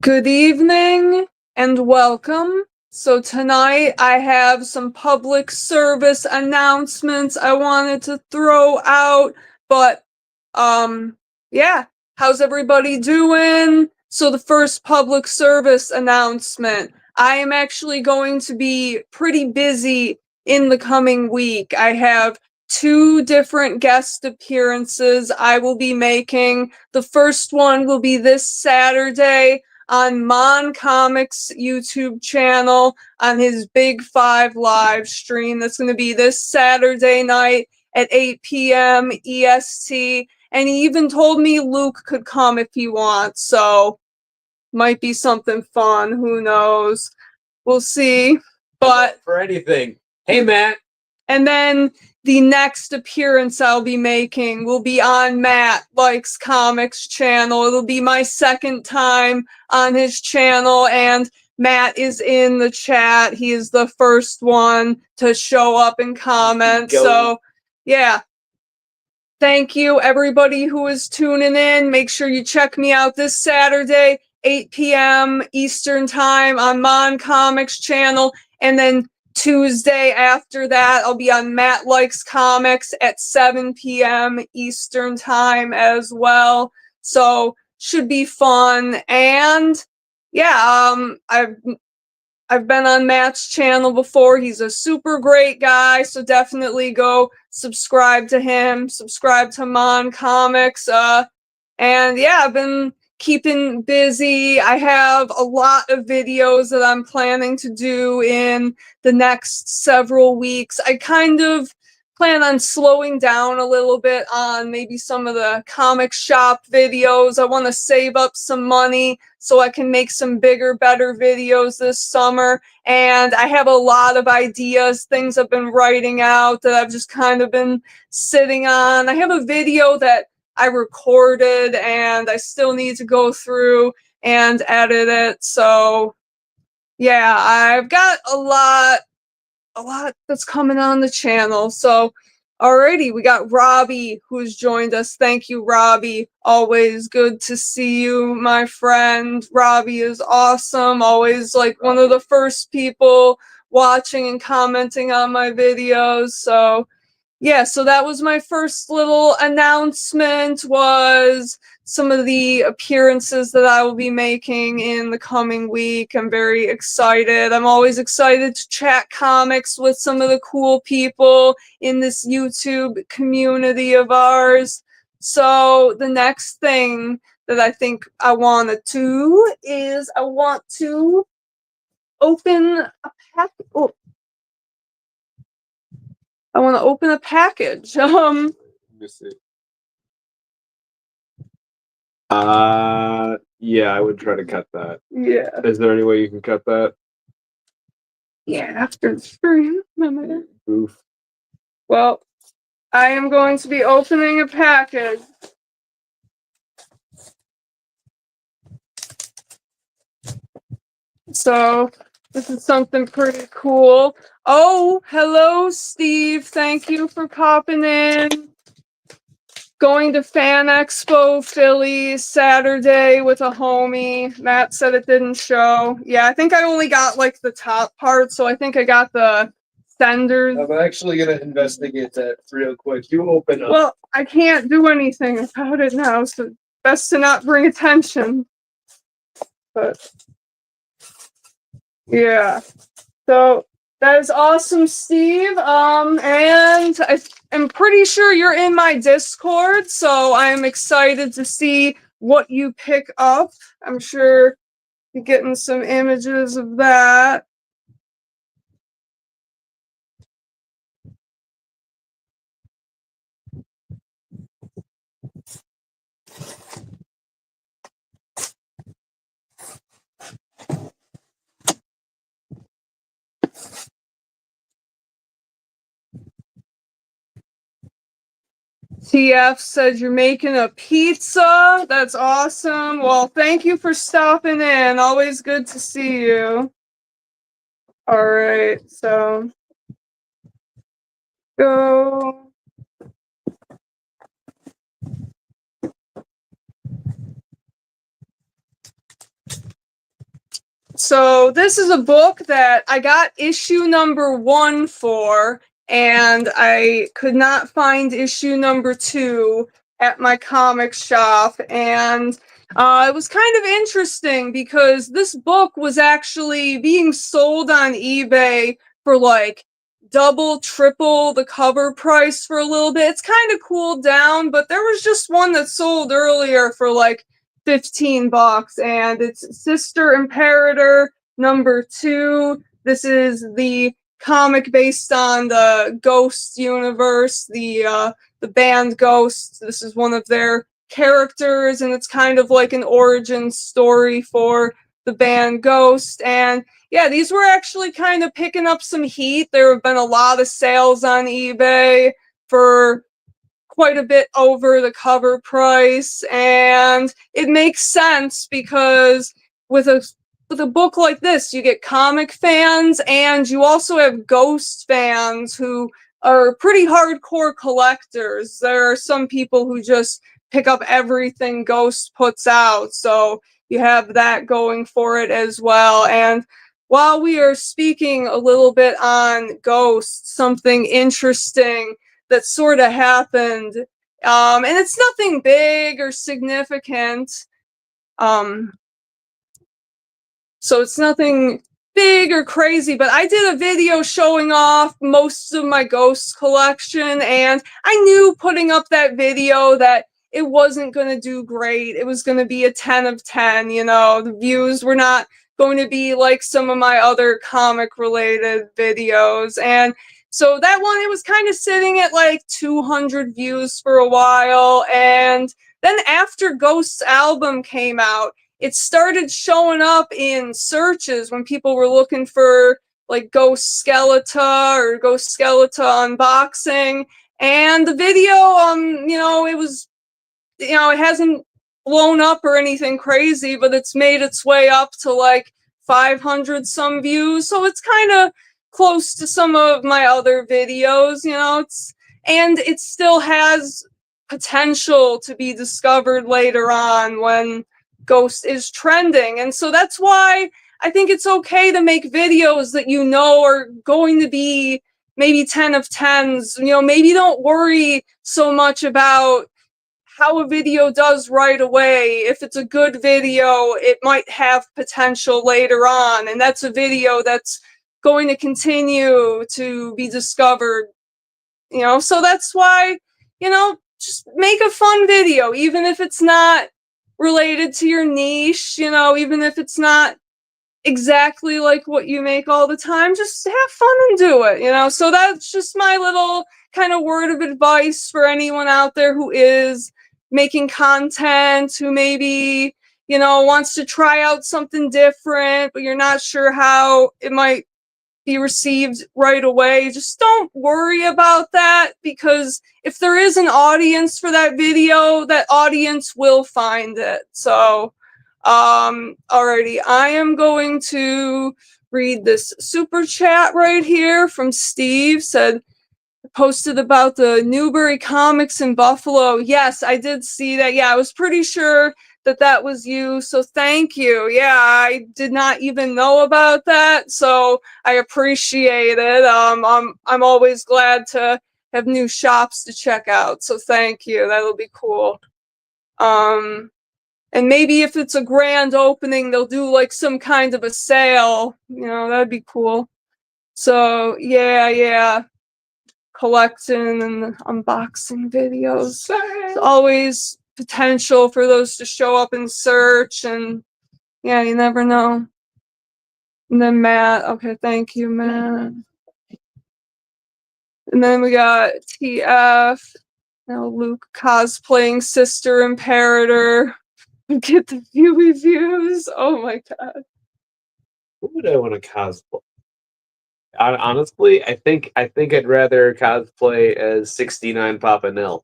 Good evening and welcome. So tonight I have some public service announcements I wanted to throw out, but yeah, how's everybody doing? So the first public service announcement. I am actually going to be pretty busy in the coming week. I have two different guest appearances I will be making. The first one will be this Saturday on Mon Comics YouTube channel on his Big Five live stream. That's going to be this Saturday night at 8 p.m. EST. And he even told me Luke could come if he wants. So might be something fun. Who knows? We'll see. But for anything. Hey, Matt. And then the next appearance I'll be making will be on Matt Likes Comics channel. It'll be my second time on his channel, and Matt is in the chat. He is the first one to show up and comment. So, yeah. Thank you, everybody who is tuning in. Make sure you check me out this Saturday, 8 p.m. Eastern Time on Mon Comics channel. And then Tuesday after that, I'll be on Matt Likes Comics at 7 p.m. Eastern Time as well. So, should be fun. And yeah, I've been on Matt's channel before. He's a super great guy, so definitely go subscribe to him, subscribe to Mon Comics. And yeah, I've been keeping busy. I have a lot of videos that I'm planning to do in the next several weeks. I kind of plan on slowing down a little bit on maybe some of the comic shop videos. I want to save up some money so I can make some bigger, better videos this summer. And I have a lot of ideas, things I've been writing out that I've just kind of been sitting on. I have a video that I recorded and I still need to go through and edit it. So yeah, I've got a lot that's coming on the channel. So alrighty, we got Robbie who's joined us. Thank you, Robbie. Always good to see you, my friend. Robbie is awesome. Always like one of the first people watching and commenting on my videos. So yeah, so that was my first little announcement, was some of the appearances that I will be making in the coming week. I'm very excited. I'm always excited to chat comics with some of the cool people in this YouTube community of ours. So the next thing that I think I want to do is I want to open a pack. Oh, I want to open a package. Let me see. Yeah, I would try to cut that. Yeah. Is there any way you can cut that? Yeah, after the stream. Oof. Well, I am going to be opening a package. So, this is something pretty cool. Oh, hello, Steve. Thank you for popping in. Going to Fan Expo Philly Saturday with a homie. Matt said it didn't show. Yeah, I think I only got like the top part, so I think I got the senders. I'm actually gonna investigate that real quick. You open up. Well, I can't do anything about it now, so best to not bring attention. But yeah, so that is awesome, Steve. And I'm pretty sure you're in my Discord, so I'm excited to see what you pick up. I'm sure you're getting some images of that. TF said you're making a pizza. That's awesome. Well, thank you for stopping in. Always good to see you. All right, so go. So this is a book that I got issue number 1 for, and I could not find issue number 2 at my comic shop. And it was kind of interesting because this book was actually being sold on eBay for like double, triple the cover price for a little bit. It's kind of cooled down, but there was just one that sold earlier for like $15, and it's Sister Imperator number 2. This is the comic based on the Ghost universe, the band Ghost. This is one of their characters, and it's kind of like an origin story for the band Ghost. And yeah, these were actually kind of picking up some heat. There have been a lot of sales on eBay for quite a bit over the cover price, and it makes sense because with a book like this, you get comic fans and you also have Ghost fans who are pretty hardcore collectors. There are some people who just pick up everything Ghost puts out, so you have that going for it as well. And while we are speaking a little bit on Ghost, something interesting that sort of happened, and it's nothing big or significant, so it's nothing big or crazy, but I did a video showing off most of my Ghost collection, and I knew putting up that video that it wasn't going to do great. It was going to be a 10 of 10, you know, the views were not going to be like some of my other comic related videos. And so that one, it was kind of sitting at like 200 views for a while. And then after Ghost's album came out, it started showing up in searches when people were looking for like Ghost Skeletor or Ghost Skeletor unboxing. And the video, you know, it was, you know, it hasn't blown up or anything crazy, but it's made its way up to like 500 some views. So it's kind of close to some of my other videos, you know, and it still has potential to be discovered later on when Ghost is trending. And so that's why I think it's okay to make videos that you know are going to be maybe 10 of 10s. You know, maybe don't worry so much about how a video does right away. If it's a good video, it might have potential later on, and that's a video that's going to continue to be discovered, you know. So that's why, you know, just make a fun video, even if it's not related to your niche, you know, even if it's not exactly like what you make all the time, just have fun and do it, you know. So that's just my little kind of word of advice for anyone out there who is making content, who maybe, you know, wants to try out something different, but you're not sure how it might be received right away. Just don't worry about that, because if there is an audience for that video, that audience will find it. So alrighty, I am going to read this super chat right here from Steve. Said, posted about the Newbury Comics in Buffalo. Yes, I did see that. Yeah, I was pretty sure that that was you, so thank you. Yeah, I did not even know about that, so I appreciate it. I'm always glad to have new shops to check out, so thank you. That'll be cool. And maybe if it's a grand opening, they'll do like some kind of a sale. You know, that'd be cool. So yeah. Collecting and unboxing videos. There's always potential for those to show up in search, and yeah, you never know. And then Matt, okay, thank you, Matt. And then we got TF, now Luke cosplaying Sister Imperator. Get the few reviews. Oh my god. Who would I want to cosplay? Honestly, I think I'd rather cosplay as 69 Papa Nil.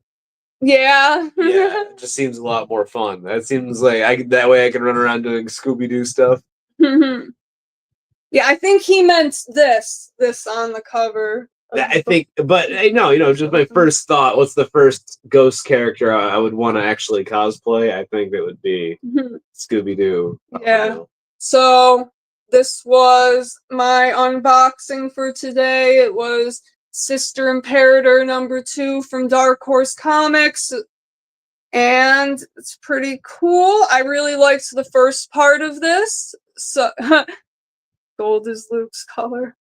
Yeah. Yeah, it just seems a lot more fun. That seems like that way I can run around doing Scooby-Doo stuff. Yeah, I think he meant this on the cover. I think, but no, you know, just my first thought. What's the first Ghost character I would want to actually cosplay? I think it would be Scooby-Doo. Yeah. So this was my unboxing for today. It was Sister Imperator #2 from Dark Horse Comics. And it's pretty cool. I really liked the first part of this. So gold is Luke's color.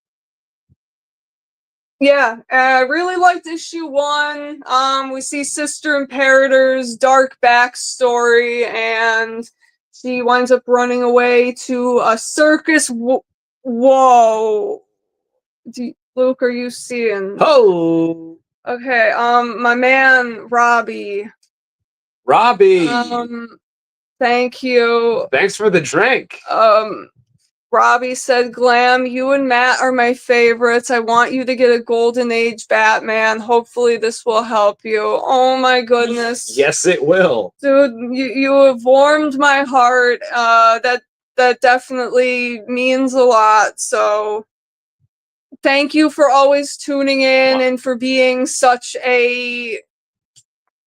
Yeah, I really liked issue 1. We see Sister Imperator's dark backstory, and she winds up running away to a circus. Whoa. Luke, are you seeing? Oh, Okay, my man Robbie. Robbie. Thank you. Thanks for the drink. Robbie said, Glam, you and Matt are my favorites. I want you to get a Golden Age Batman. Hopefully this will help you. Oh my goodness. Yes, it will. Dude, you have warmed my heart. That definitely means a lot. So thank you for always tuning in and for being such a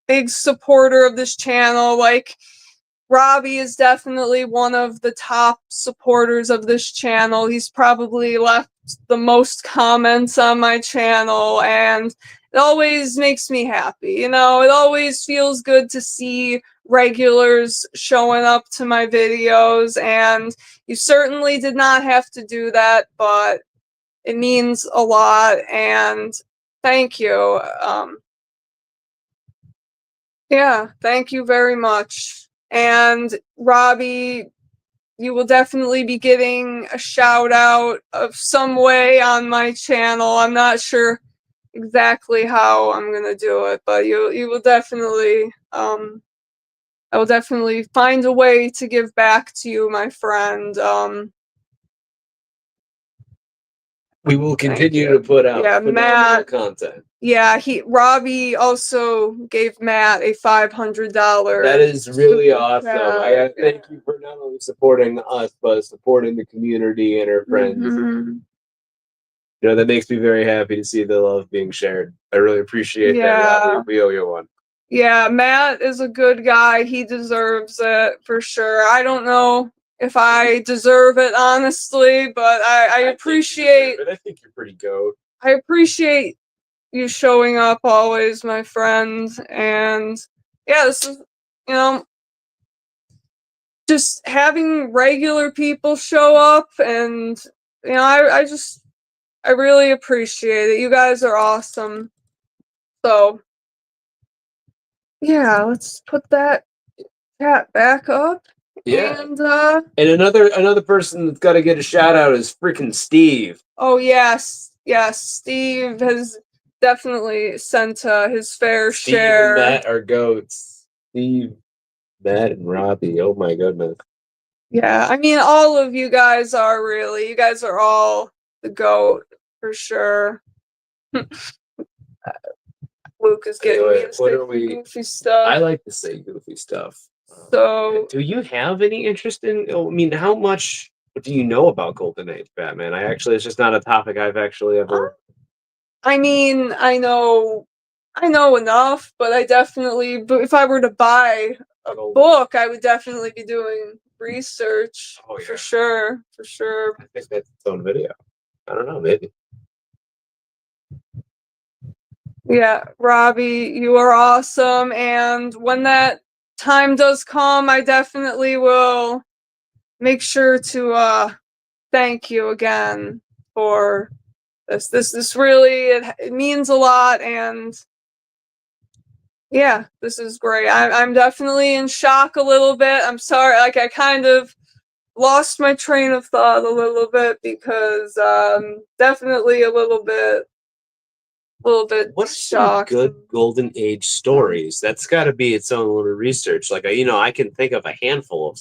big supporter of this channel. Like, Robbie is definitely one of the top supporters of this channel. He's probably left the most comments on my channel, and it always makes me happy. You know, it always feels good to see regulars showing up to my videos, and you certainly did not have to do that, but it means a lot, and thank you. Yeah, thank you very much. And Robbie, you will definitely be getting a shout out of some way on my channel. I'm not sure exactly how I'm gonna do it, but you will definitely I will definitely find a way to give back to you, my friend. We will continue to put out phenomenal Matt, content. Yeah, Robbie also gave Matt a $500. That is really awesome. Yeah. I thank you for not only supporting us, but supporting the community and our friends. Mm-hmm. You know, that makes me very happy to see the love being shared. I really appreciate that, Robbie. We owe you one. Yeah, Matt is a good guy. He deserves it for sure. I don't know if I deserve it, honestly, but I appreciate I think you're pretty goat. I appreciate you showing up always, my friend. And yeah, this is, you know, just having regular people show up, and you know, I really appreciate it. You guys are awesome. So yeah, let's put that cat back up. Yeah. And another person that's got to get a shout out is freaking Steve. Oh yes, Steve has definitely sent his fair share. Steve and Matt are goats. Steve, Matt, and Robbie. Oh my goodness. Yeah, I mean, all of you guys are really. You guys are all the goat for sure. Luke is getting me to say goofy stuff. I like to say goofy stuff. So, do you have any interest in? I mean, how much do you know about Golden Age Batman? It's just not a topic I've actually ever. I mean, I know enough, but but if I were to buy a book, I would definitely be doing research. Oh, yeah. For sure. I think that's its own video. I don't know, maybe. Yeah, Robbie, you are awesome, and when that time does come, I definitely will make sure to thank you again for this. This really it means a lot, and yeah, this is great. I'm definitely in shock a little bit. I'm sorry, like I kind of lost my train of thought a little bit because definitely a little bit what are some good Golden Age stories? That's got to be its own little research. Like, I can think of a handful of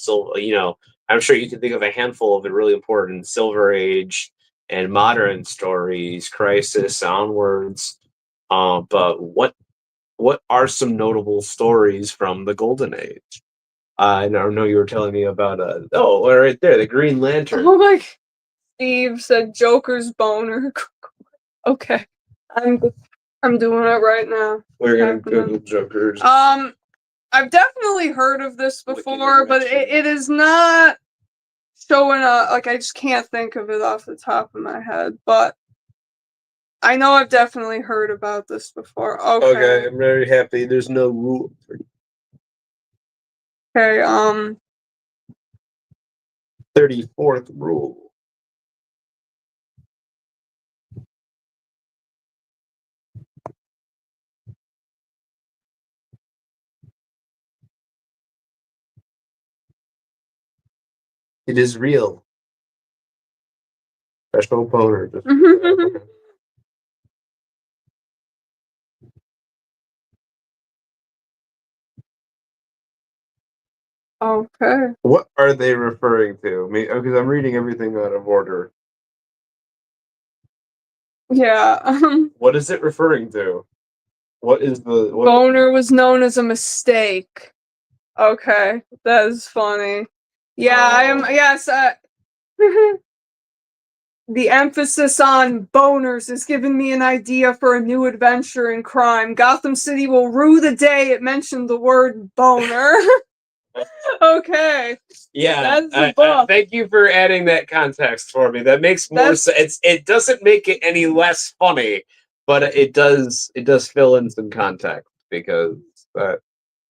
I'm sure you can think of a handful of really important Silver Age and modern stories, Crisis onwards. But what are some notable stories from the Golden Age? I know you were telling me about right there, the Green Lantern. Oh my! Steve said Joker's boner. Okay, I'm doing it right now. We're gonna Google Joker's. I've definitely heard of this before, but it is not showing like I just can't think of it off the top of my head, but I know I've definitely heard about this before. Okay, I'm very happy. There's no rule. Okay, 34th rule. It is real. Special opponent. okay. What are they referring to? I mean, because I'm reading everything out of order. Yeah. What is it referring to? What is the what? Boner was known as a mistake. Okay, that is funny. Yeah, I am. Yes. The emphasis on boners has given me an idea for a new adventure in crime. Gotham City will rue the day it mentioned the word boner. Okay. Yeah, That's the book. thank you for adding that context for me. That makes more sense. It doesn't make it any less funny, but it does fill in some context because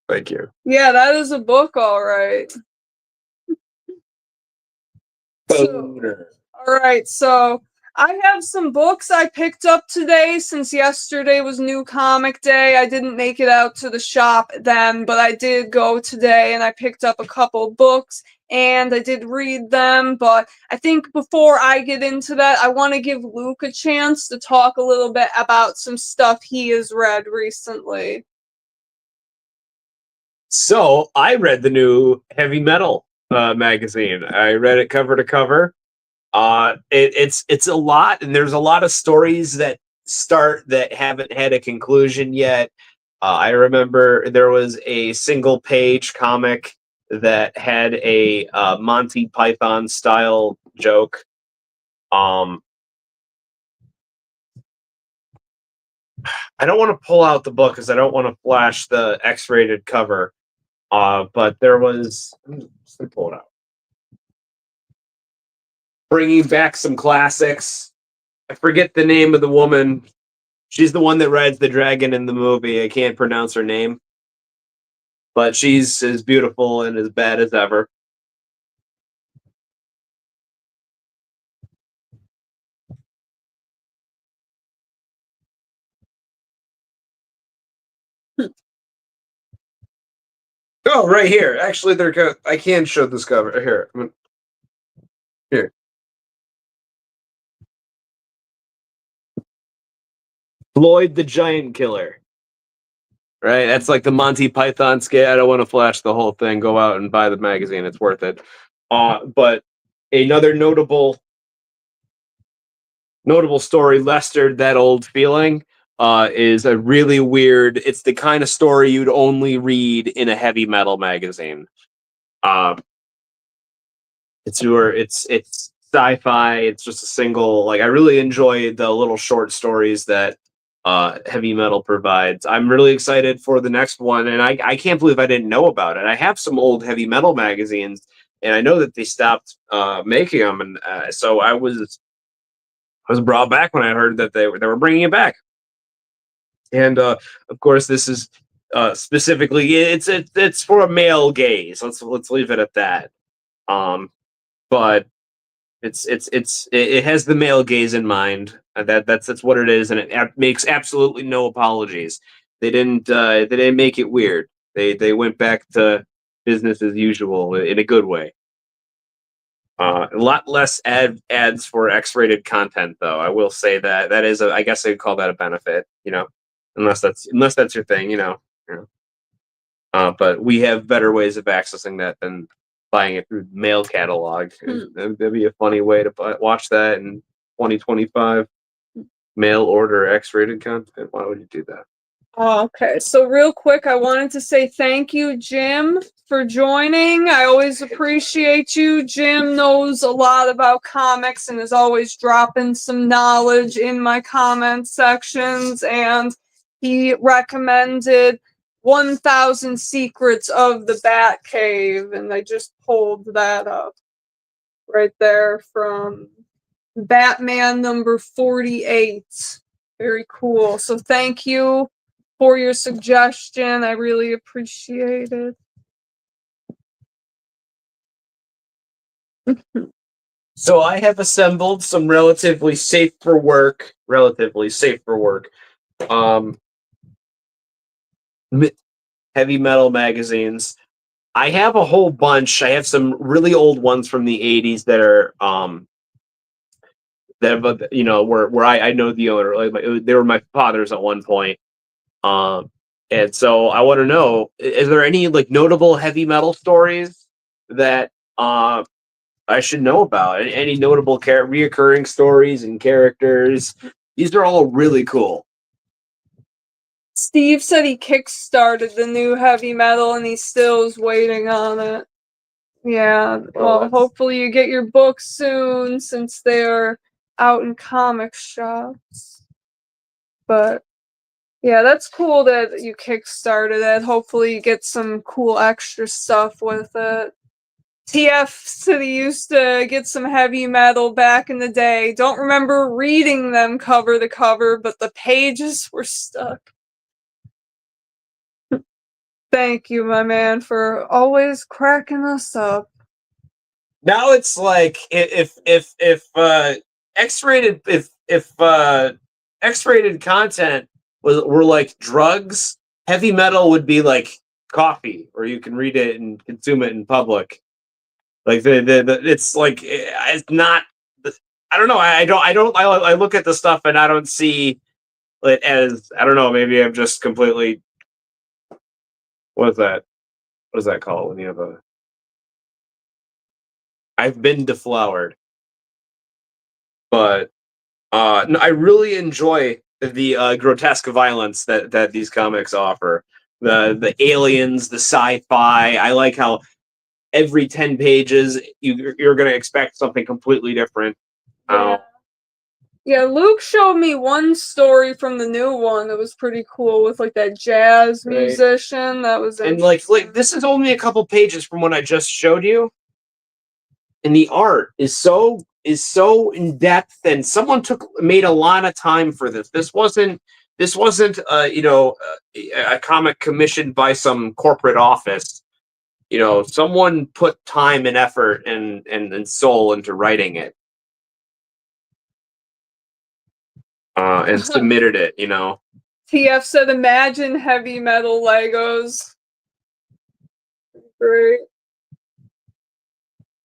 thank you. Yeah, that is a book, all right. Boner. All right, so I have some books I picked up today since yesterday was New Comic Day. I didn't make it out to the shop then, but I did go today and I picked up a couple books and I did read them. But I think before I get into that, I want to give Luke a chance to talk a little bit about some stuff he has read recently. So I read the new Heavy Metal magazine. I read it cover to cover. It's a lot, and there's a lot of stories that start that haven't had a conclusion yet. I remember there was a single page comic that had a Monty Python style joke. I don't want to pull out the book because I don't want to flash the X-rated cover. But there was, let me pull it out. Bringing back some classics. I forget the name of the woman. She's the one that rides the dragon in the movie. I can't pronounce her name, but she's as beautiful and as bad as ever. Oh, right here. Actually, I can show this cover here. Here. Floyd the Giant Killer. Right? That's like the Monty Python skit. I don't want to flash the whole thing. Go out and buy the magazine. It's worth it. But another notable story, Lester, That Old Feeling, is a really weird. It's the kind of story you'd only read in a heavy metal magazine. It's sci-fi. It's just a single. Like I really enjoy the little short stories that heavy metal provides. I'm really excited for the next one, and I can't believe I didn't know about it. I have some old heavy metal magazines, and I know that they stopped making them, and so I was brought back when I heard that they were bringing it back. And of course, this is specifically it's for a male gaze. Let's leave it at that. But it has the male gaze in mind. That's what it is, and it makes absolutely no apologies. They didn't make it weird. They went back to business as usual in a good way. A lot less ads for X-rated content, though. I will say that is I guess I'd call that a benefit. Unless that's your thing. But we have better ways of accessing that than buying it through the mail catalog. That'd be a funny way to watch that in 2025. Mail order X-rated content. Why would you do that? Okay, so real quick, I wanted to say thank you, Jim, for joining. I always appreciate you. Jim knows a lot about comics and is always dropping some knowledge in my comment sections, and he recommended 1,000 Secrets of the Batcave, and I just pulled that up. right there from Batman number 48. Very cool. So thank you for your suggestion. I really appreciate it. So I have assembled some relatively safe for work, heavy metal magazines. I have a whole bunch. I have some really old ones from the 80s that are where I know the owner. Like they were my father's at one point. And so I want to know, is there any like notable heavy metal stories that I should know about? Any notable reoccurring stories and characters? These are all really cool. Steve said he kickstarted the new heavy metal and he still is waiting on it. Yeah, well, hopefully you get your book soon since they're out in comic shops. But yeah, that's cool that you kickstarted it. Hopefully you get some cool extra stuff with it. TF said he used to get some heavy metal back in the day. Don't remember reading them cover to cover, but the pages were stuck. Thank you, my man, for always cracking us up. Now it's like if X-rated X-rated content were like drugs, heavy metal would be like coffee, or you can read it and consume it in public. Like it's like it's not. I don't know. I look at the stuff and I don't see it as, I don't know. Maybe I'm just completely. What is that? What is that called when you have a? I've been deflowered, but no, I really enjoy the grotesque violence that these comics offer. The aliens, the sci-fi. I like how every 10 pages you're going to expect something completely different. Yeah, Luke showed me one story from the new one that was pretty cool with like that jazz musician. That was and like this is only a couple pages from what I just showed you, and the art is so in depth, and someone made a lot of time for this. This wasn't a comic commissioned by some corporate office. Someone put time and effort and soul into writing it. And submitted it, TF said, imagine heavy metal Legos. Great.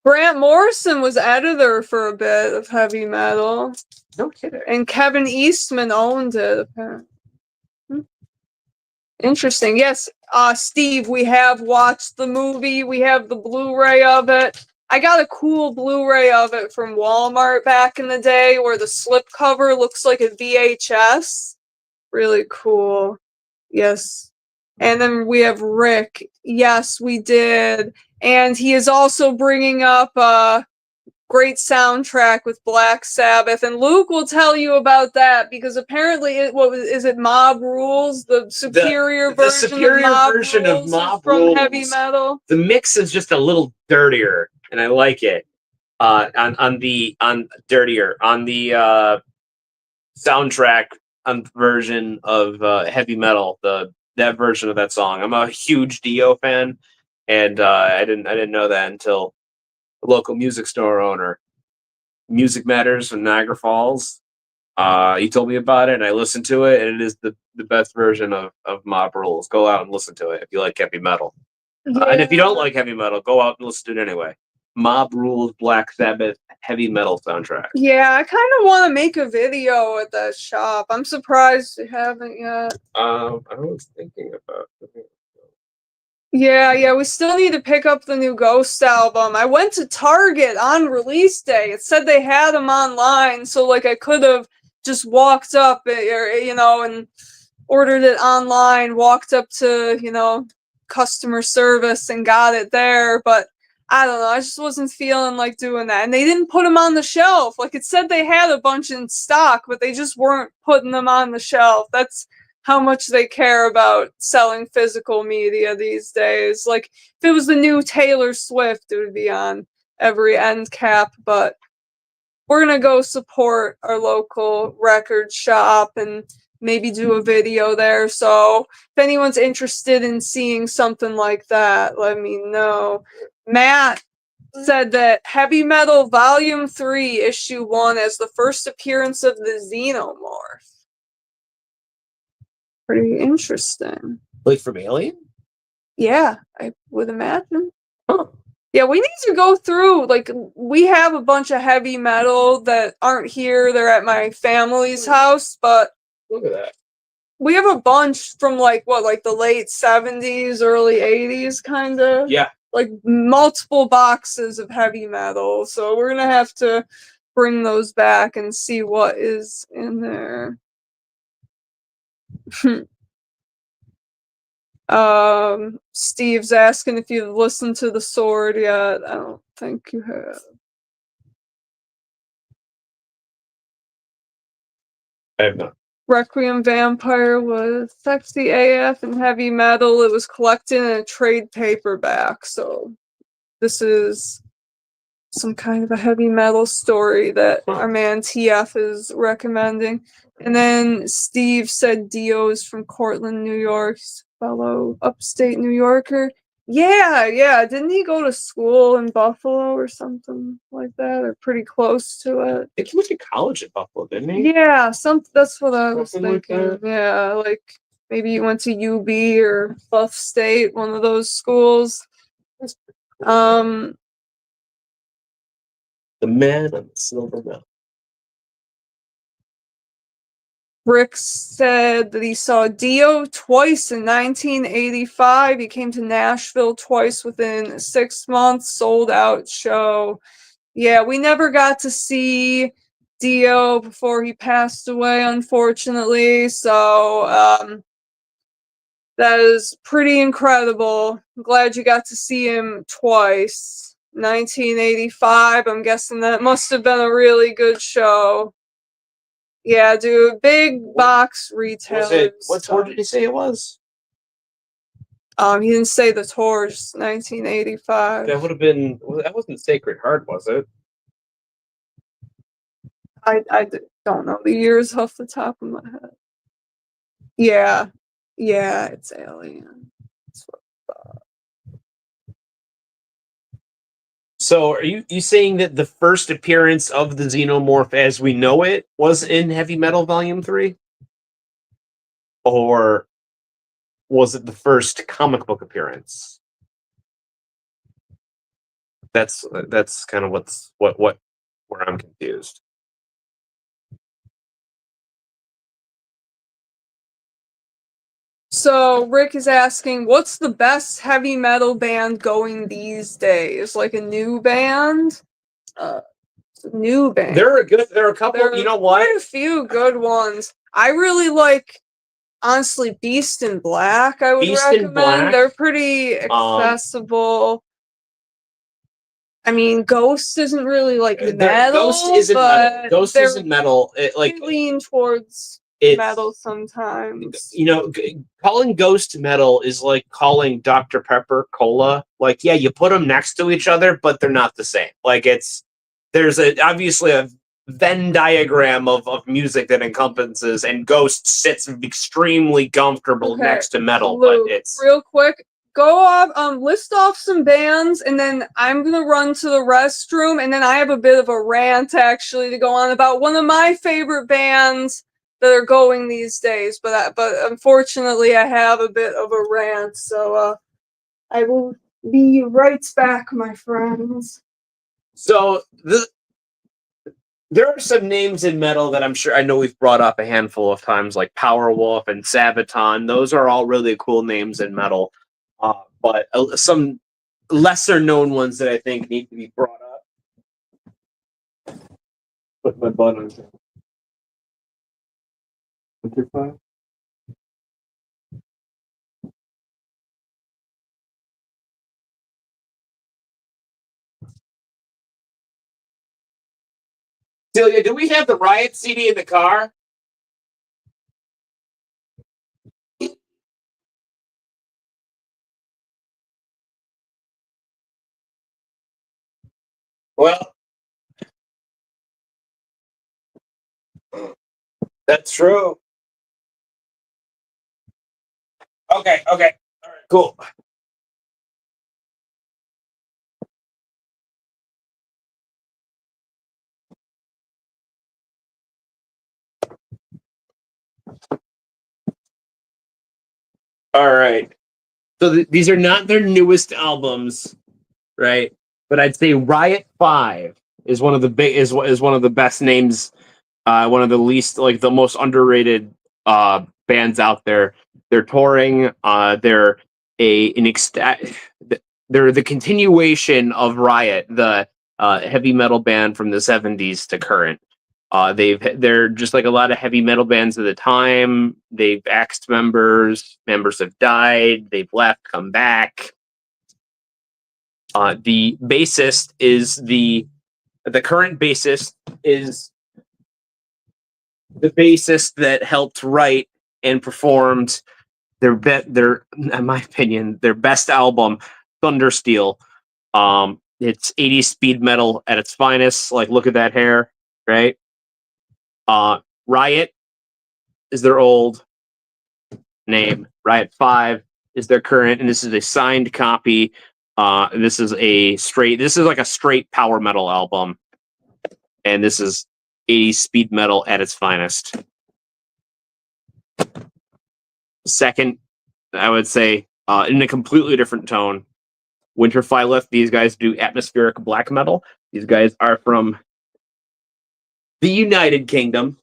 Grant Morrison was editor for a bit of heavy metal. No kidding. And Kevin Eastman owned it, apparently. Interesting. Yes, Steve, we have watched the movie. We have the Blu-ray of it. I got a cool Blu-ray of it from Walmart back in the day where the slipcover looks like a VHS. Really cool. Yes. And then we have Rick. Yes, we did. And he is also bringing up a great soundtrack with Black Sabbath. And Luke will tell you about that because apparently, is it Mob Rules? The superior version of Mob Rules from heavy metal. The mix is just a little dirtier, and I like it. On the soundtrack version of heavy metal, that version of that song. I'm a huge Dio fan, and I didn't know that until the local music store owner, Music Matters from Niagara Falls. He told me about it, and I listened to it, and it is the best version of Mob Rules. Go out and listen to it if you like heavy metal. Yeah. And if you don't like heavy metal, go out and listen to it anyway. Mob Rules, Black Sabbath, heavy metal soundtrack. Yeah, I kind of want to make a video at that shop. I'm surprised you haven't yet. I was thinking about it. Yeah, we still need to pick up the new Ghost album. I went to Target on release day. It said they had them online, so like I could have just walked up, and ordered it online, walked up to, customer service and got it there, but I don't know, I just wasn't feeling like doing that. And they didn't put them on the shelf. Like it said they had a bunch in stock, but they just weren't putting them on the shelf. That's how much they care about selling physical media these days. Like if it was the new Taylor Swift, it would be on every end cap, but we're gonna go support our local record shop and maybe do a video there. So if anyone's interested in seeing something like that, let me know. Matt said that Heavy Metal Volume 3, Issue 1 as the first appearance of the Xenomorph. Pretty interesting. Like from Alien? Yeah, I would imagine. Huh. Yeah, we need to go through, like, we have a bunch of heavy metal that aren't here. They're at my family's house, but Look at that. we have a bunch from, like, the late 70s, early 80s, kind of. Yeah. Like, multiple boxes of heavy metal. So we're going to have to bring those back and see what is in there. Steve's asking if you've listened to The Sword yet. I don't think you have. I have not. Requiem Vampire was sexy AF and heavy metal. It was collected in a trade paperback, so this is some kind of a heavy metal story that our man TF is recommending. And then Steve said Dio is from Cortland, New York, fellow upstate New Yorker. Yeah. Didn't he go to school in Buffalo or something like that, or pretty close to it? I think he went to college at Buffalo, didn't he? Yeah, that's what I was Something like thinking. that. Yeah, like maybe you went to UB or Buff State, one of those schools. The Man on the Silver Mountain. Rick said that he saw Dio twice in 1985. He came to Nashville twice within 6 months, sold out show. Yeah, we never got to see Dio before he passed away, unfortunately. So, that is pretty incredible. I'm glad you got to see him twice. 1985, I'm guessing that must have been a really good show. Yeah, dude, big box retailer. What tour did he say it was? He didn't say the tour, just 1985. That would have been. That wasn't Sacred Heart, was it? Don't know the years off the top of my head. Yeah, it's Alien. That's what I thought. So, are you saying that the first appearance of the Xenomorph as we know it was in Heavy Metal Volume 3? Or was it the first comic book appearance? That's kind of where I'm confused. So Rick is asking, what's the best heavy metal band going these days? Like a new band? New band. There are a couple. There are You know what? quite a few good ones. I really like, honestly, Beast in Black. I would Beast in recommend. Black. They're pretty accessible. I mean, Ghost isn't really like metal. Ghost isn't metal. Ghost isn't metal. They lean towards metal sometimes. You know, calling Ghost metal is like calling Dr. Pepper cola. Like, yeah, you put them next to each other, but they're not the same. Like, there's obviously a Venn diagram of music that encompasses, and Ghost sits extremely comfortable next to metal. Luke, but it's real quick. Go off, list off some bands, and then I'm gonna run to the restroom, and then I have a bit of a rant actually to go on about one of my favorite bands that are going these days. But unfortunately, I have a bit of a rant, so I will be right back, my friends. so there are some names in metal that I know we've brought up a handful of times, like Powerwolf and Sabaton. Those are all really cool names in metal. But some lesser known ones that I think need to be brought up. Put my butt on it. Celia, do we have the Riot CD in the car? Well, that's true. Okay. All right. Cool. All right. So these are not their newest albums, right? But I'd say Riot 5 is one of the is one of the best names, one of the least, like, the most underrated bands out there. They're touring. They're they're the continuation of Riot, the heavy metal band from the 70s to current. They're just like a lot of heavy metal bands of the time. They've axed members have died, they've left, come back. The bassist is the current bassist is the bassist that helped write and performed their in my opinion, their best album, Thundersteel. It's 80s speed metal at its finest. Like, look at that hair, right? Riot is their old name. Riot 5 is their current, and this is a signed copy. This is like a straight power metal album. And this is 80s speed metal at its finest. Second, I would say, in a completely different tone, Winter Phylith. These guys do atmospheric black metal. These guys are from the United Kingdom.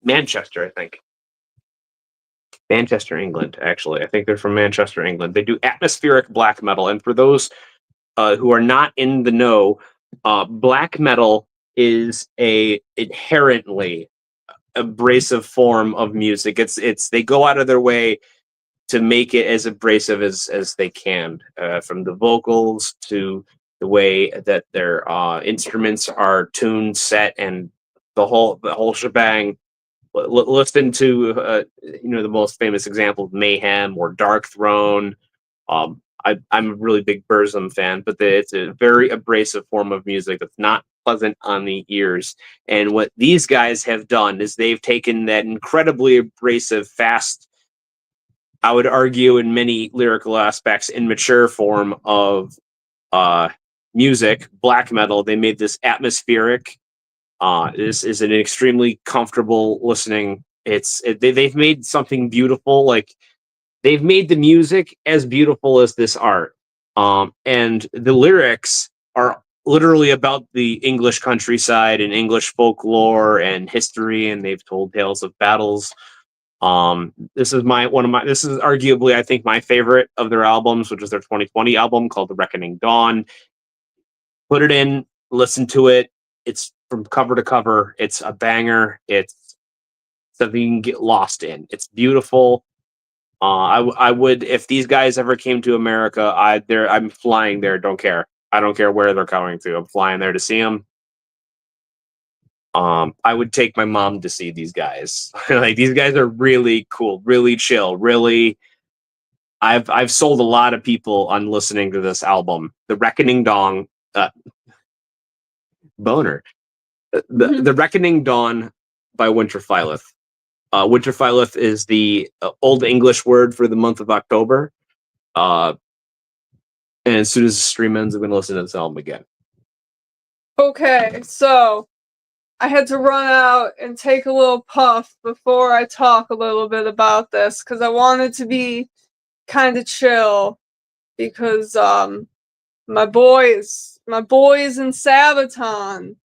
Manchester, I think. Manchester, England, actually. I think they're from Manchester, England. They do atmospheric black metal. And for those who are not in the know, black metal is a inherently abrasive form of music. It's they go out of their way to make it as abrasive as they can, from the vocals to the way that their instruments are tuned, set, and the whole shebang. Listen to the most famous example, Mayhem or Dark Throne. I'm a really big Burzum fan, but it's a very abrasive form of music that's not pleasant on the ears. And what these guys have done is they've taken that incredibly abrasive, fast, I would argue in many lyrical aspects, immature form of music, black metal. They made this atmospheric. This is an extremely comfortable listening. They've made something beautiful. Like, they've made the music as beautiful as this art. And the lyrics are literally about the English countryside and English folklore and history, and they've told tales of battles. This is arguably, I think, my favorite of their albums, which is their 2020 album called The Reckoning Dawn. Put it in, listen to it. It's from cover to cover. It's a banger. It's something you can get lost in. It's beautiful. I would, if these guys ever came to America, I'm flying there. Don't care. I don't care where they're coming to. I'm flying there to see them. I would take my mom to see these guys. Like, these guys are really cool, really chill, really. I've sold a lot of people on listening to this album, The Reckoning Dawn. Boner. The Reckoning Dawn by Winter Phylith. Winter Phylith is the Old English word for the month of October. And as soon as the stream ends, I'm going to listen to this album again. Okay, so I had to run out and take a little puff before I talk a little bit about this, because I wanted to be kind of chill, because my boys in Sabaton,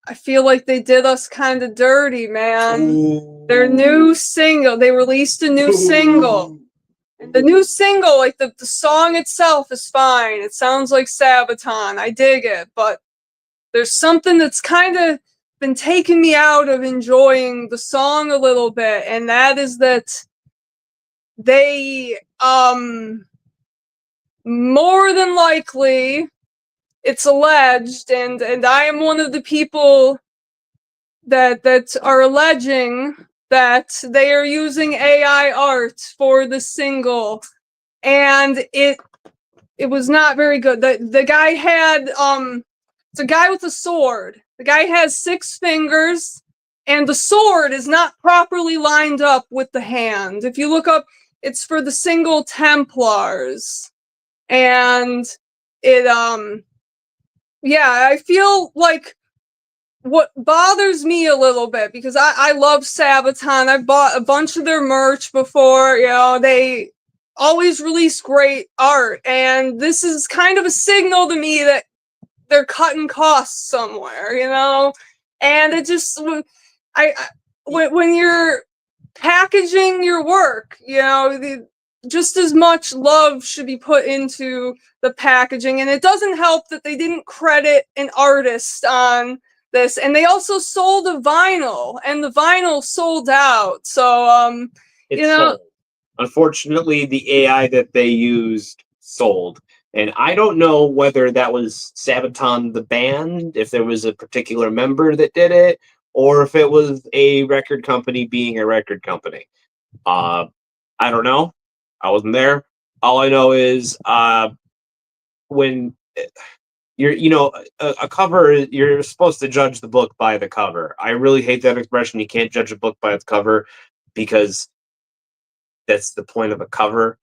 I feel like they did us kind of dirty, man. Ooh. Their new single, they released a new single. And the new single, like, the song itself is fine. It sounds like Sabaton. I dig it. But there's something that's kind of been taking me out of enjoying the song a little bit. And that is that they, more than likely, it's alleged, and I am one of the people that are alleging that they are using AI art for the single, and it it was not very good. The guy had it's a guy with a sword. The guy has 6 fingers, and the sword is not properly lined up with the hand. If you look up, it's for the single Templars. And it yeah, I feel like what bothers me a little bit, because I love Sabaton. I've bought a bunch of their merch before, you know, they always release great art, and this is kind of a signal to me that they're cutting costs somewhere, you know? And it just, when you're packaging your work, you know, just as much love should be put into the packaging. And it doesn't help that they didn't credit an artist on this. And they also sold a vinyl, and the vinyl sold out. So, It's you know, sold. Unfortunately, the AI that they used sold. And I don't know whether that was Sabaton the band, if there was a particular member that did it, or if it was a record company being a record company. I don't know. I wasn't there. All I know is when you're, you know, a cover, you're supposed to judge the book by the cover. I really hate that expression. You can't judge a book by its cover, because that's the point of a cover.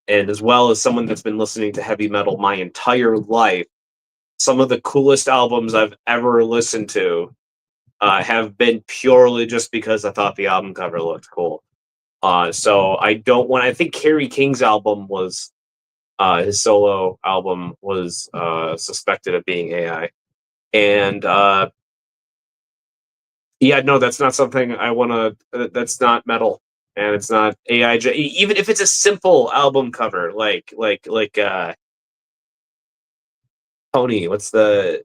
And as well as someone that's been listening to heavy metal my entire life, some of the coolest albums I've ever listened to have been purely just because I thought the album cover looked cool. So I don't want. I think Kerry King's album was his solo album was suspected of being AI, and yeah, no, that's not something I want to. That's not metal, and it's not AI. Even if it's a simple album cover, like Pony. What's the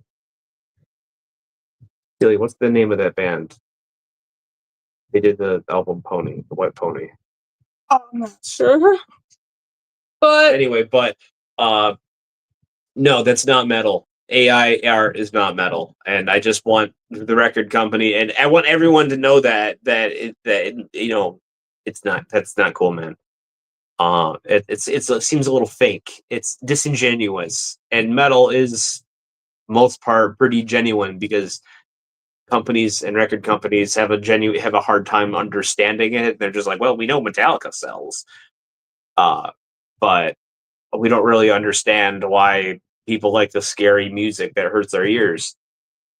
name of that band? They did the album Pony, the White Pony. I'm not sure. But Anyway, but no, that's not metal. AI art is not metal, and I just want the record company, and I want everyone to know that you know, it's not. That's not cool, man. It seems a little fake. It's disingenuous, and metal is most part pretty genuine, because companies and record companies have a hard time understanding it. They're just like, well, we know Metallica sells, but we don't really understand why people like the scary music that hurts their ears.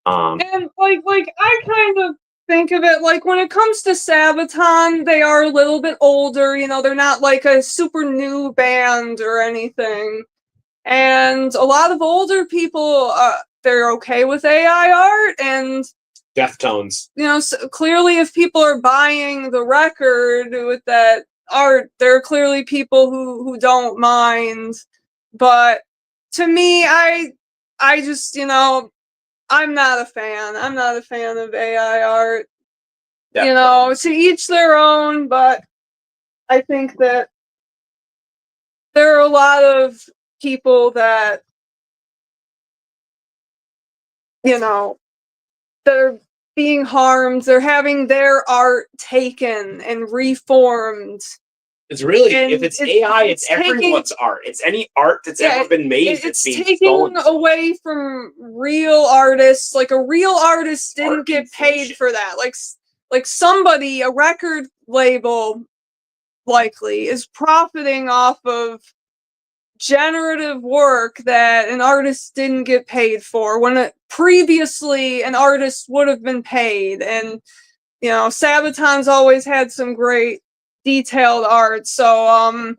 and like I kind of think of it like, when it comes to Sabaton, they are a little bit older, you know, they're not like a super new band or anything. And a lot of older people, they're okay with AI art, and Deftones. you know, clearly if people are buying the record with that art, there are clearly people who don't mind. But to me, I just, you know, I'm not a fan. I'm not a fan of AI art. Deftones. You know, to each their own, but I think that there are a lot of people that, you know, that are being harmed. They're having their art taken and reformed. It's really, And if it's AI, it's taking, everyone's art. It's any art that's ever been made that's being taking stolen away from real artists. Like, a real artist didn't get paid for that. Like somebody, a record label likely, is profiting off of generative work that an artist didn't get paid for, when previously an artist would have been paid. And you know, Sabaton's always had some great detailed art. So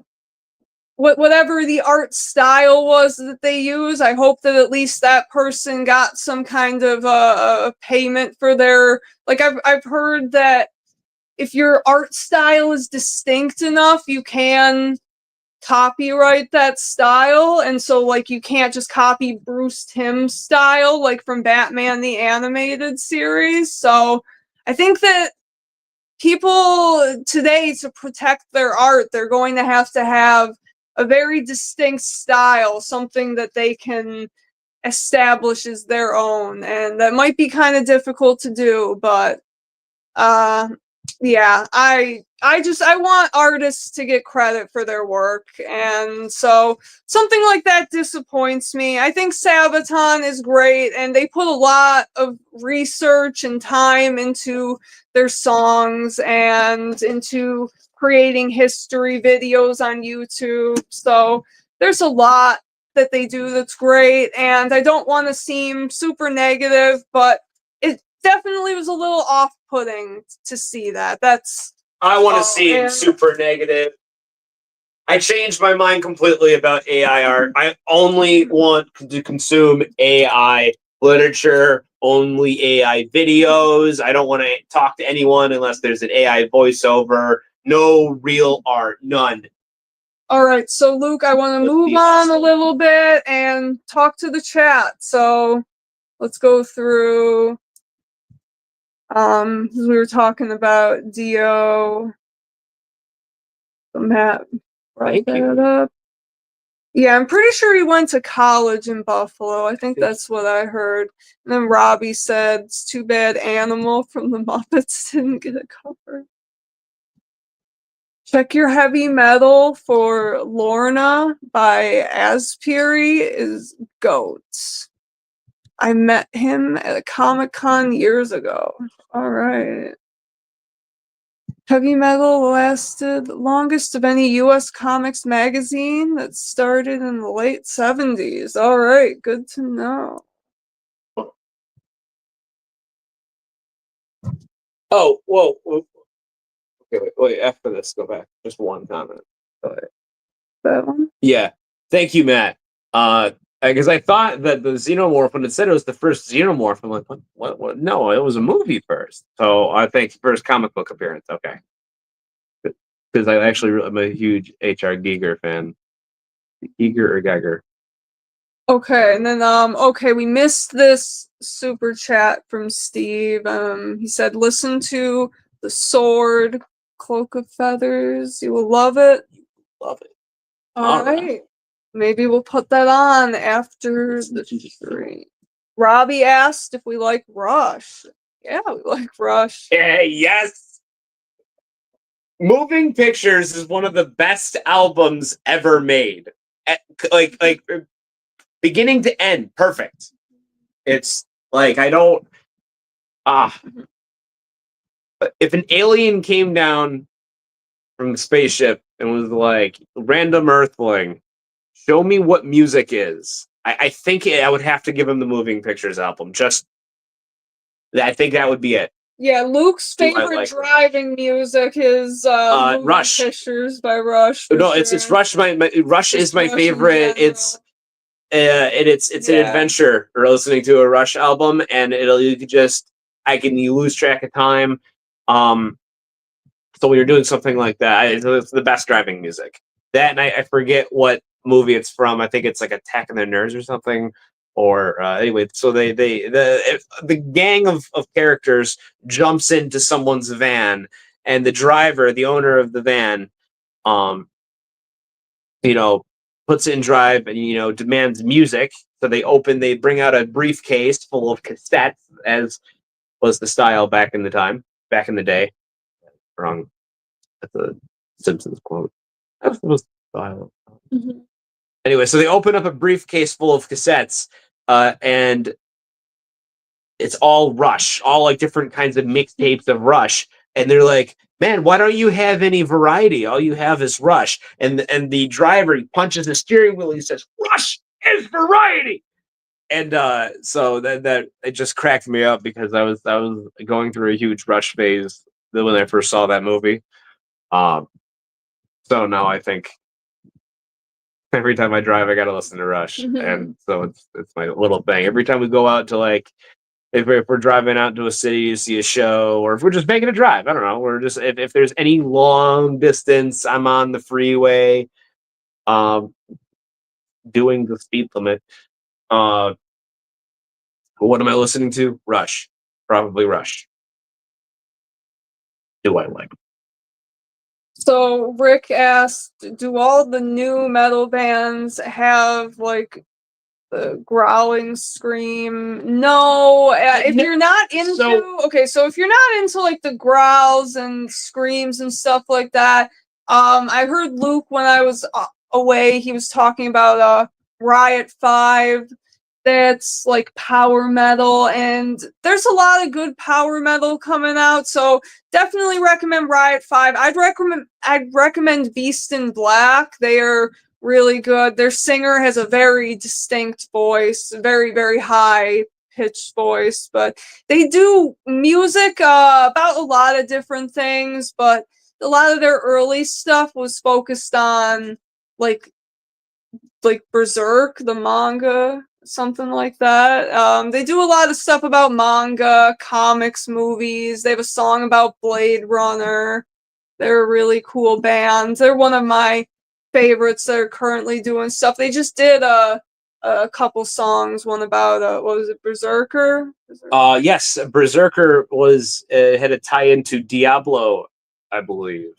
whatever the art style was that they use, I hope that at least that person got some kind of payment for their, like, I've heard that if your art style is distinct enough, you can copyright that style. And so, like, you can't just copy Bruce Timm's style, like from Batman the Animated Series. So I think that people today, to protect their art, they're going to have a very distinct style, something that they can establish as their own. And that might be kind of difficult to do, but yeah, I I want artists to get credit for their work, and so something like that disappoints me. I think Sabaton is great, and they put a lot of research and time into their songs and into creating history videos on YouTube. So there's a lot that they do that's great, and I don't want to seem super negative, but it definitely was a little off-putting to see that. I want to seem super negative. I changed my mind completely about AI art. I only want to consume AI literature, only AI videos. I don't want to talk to anyone unless there's an AI voiceover. No real art, none. All right, so Luke, I want to move on a little bit and talk to the chat. So let's go through. We were talking about Dio. Matt brought that up. Yeah, I'm pretty sure he went to college in Buffalo. I think that's what I heard. And then Robbie said, it's too bad Animal from the Muppets didn't get a cover. Check Your Heavy Metal for Lorna by Aspiri is GOAT. I met him at a Comic-Con years ago. All right. Heavy metal lasted longest of any U.S. comics magazine that started in the late 70s. All right, good to know. Oh, whoa. Okay, wait, after this, go back. Just one comment. That one? Yeah. Thank you, Matt. Because I thought that the Xenomorph, when it said it was the first Xenomorph, I'm like, what? No, it was a movie first. So I think first comic book appearance. Okay. Because I'm a huge H.R. Giger fan. Giger or Geiger? Okay, and then okay, we missed this super chat from Steve. He said, listen to The Sword, Cloak of Feathers. You will love it. Love it. All right. Maybe we'll put that on after the stream. Robbie asked if we like Rush. Yeah, we like Rush. Hey, yes. Moving Pictures is one of the best albums ever made. Like beginning to end, perfect. It's like if an alien came down from the spaceship and was like, random earthling, show me what music is. I think I would have to give him the Moving Pictures album. I think that would be it. Yeah, Luke's favorite driving music is Moving Rush. Pictures by Rush. No, it's Rush. Rush is my favorite. It's an adventure. Or listening to a Rush album, and I can lose track of time. So when you're doing something like that, it's the best driving music. That, and I forget what movie it's from. I think it's like Attack of the Nerds or something. Or anyway, so the gang of characters jumps into someone's van, and the driver, the owner of the van, puts it in drive and demands music. So they bring out a briefcase full of cassettes, as was the style back in the day. Wrong. That's a Simpsons quote. That was the style. Mm-hmm. Anyway, so they open up a briefcase full of cassettes, and it's all Rush, all like different kinds of mixtapes of Rush. And they're like, man, why don't you have any variety? All you have is Rush. And the driver, he punches the steering wheel and he says, Rush is variety. And so that it just cracked me up because I was going through a huge Rush phase when I first saw that movie. So now I think every time I drive, I got to listen to Rush. Mm-hmm. And so it's my little thing. Every time we go out to if we're driving out to a city to see a show, or if we're just making a drive, I don't know. We're just if there's any long distance, I'm on the freeway, doing the speed limit. What am I listening to? Rush, probably Rush. Do I like? So Rick asked, do all the new metal bands have the growling scream. No, if you're not into so if you're not into like the growls and screams and stuff like that, I heard Luke when I was away. He was talking about Riot 5. That's like power metal, and there's a lot of good power metal coming out, so definitely recommend Riot 5. I'd recommend Beast in Black. They are really good. Their singer has a very distinct voice, very, very high pitched voice, but they do music about a lot of different things, but a lot of their early stuff was focused on like Berserk, the manga, something like that. They do a lot of stuff about manga, comics, movies. They have a song about Blade Runner. They're a really cool band. They're one of my favorites that are currently doing stuff. They just did a couple songs. One about what was it, Berserker? Yes, Berserker was had a tie into Diablo, I believe.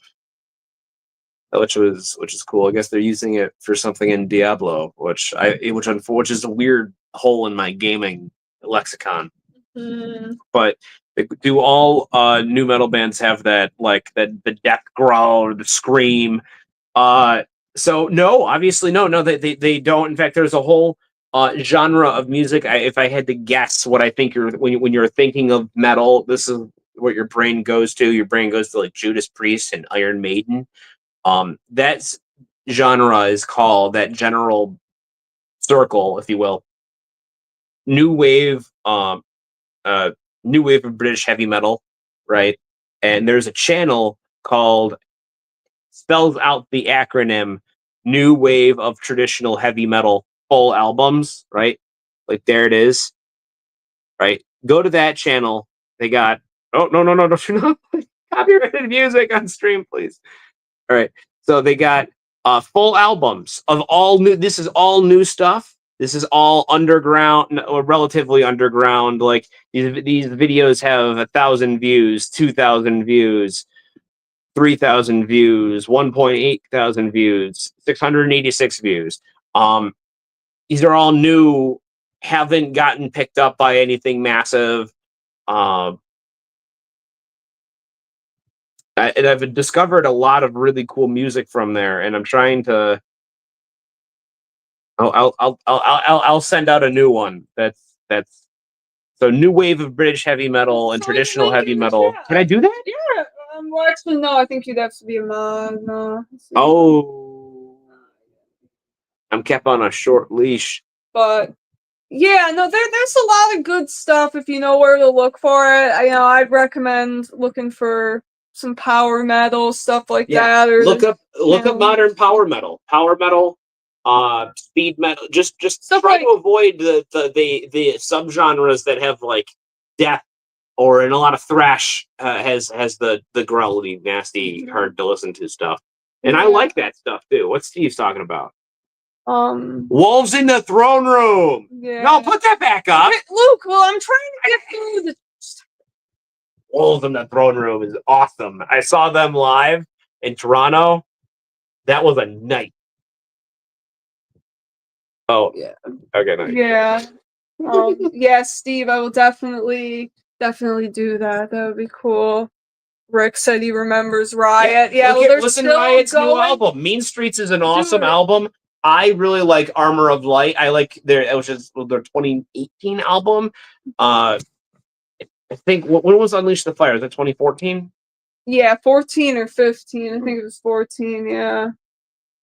Which is cool. I guess they're using it for something in Diablo, which is a weird hole in my gaming lexicon. But do all new metal bands have that, like the death growl or the scream? So no, obviously no, they don't. In fact, there's a whole genre of music. If I had to guess what I think when you're thinking of metal, this is what your brain goes to. Your brain goes to like Judas Priest and Iron Maiden. That genre is called, that general circle, if you will, new wave of British heavy metal, right? And there's a channel called, spells out the acronym, New Wave of Traditional Heavy Metal full albums, right? Like there it is, right? Go to that channel. They got no, copyrighted music on stream, please. All right. So they got full albums of all new. This is all new stuff. This is all underground or relatively underground. Like these videos have 1,000 views, 2,000 views, 3,000 views, 1.8 thousand views, 686 views. These are all new, haven't gotten picked up by anything massive. And I've discovered a lot of really cool music from there, and I'm trying to. I'll send out a new one. That's so new wave of British heavy metal and traditional heavy metal. Can I do that? Yeah. Well, actually, no. I think you'd have to be a mod. No. Oh, I'm kept on a short leash. But yeah, no, there's a lot of good stuff if you know where to look for it. I'd recommend looking for some power metal stuff like that. Or look up modern power metal, speed metal. Just try to avoid the subgenres that have like death, or in a lot of thrash has the growly, nasty, hard to listen to stuff. And I like that stuff too. What's Steve's talking about? Wolves in the Throne Room. Yeah. No, put that back up. Luke, well, I'm trying to get through the. Wolves in the Throne Room is awesome. I saw them live in Toronto. That was a night. Oh, yeah. Okay, nice. Yeah. Yeah, Steve, I will definitely do that. That would be cool. Rick said he remembers Riot. Yeah, well, listen to Riot's new album. Mean Streets is an awesome album. I really like Armor of Light. I like their 2018 album. I think when was Unleash the Fire? Is that 2014? Yeah, 14 or 15. I think it was 14. Yeah.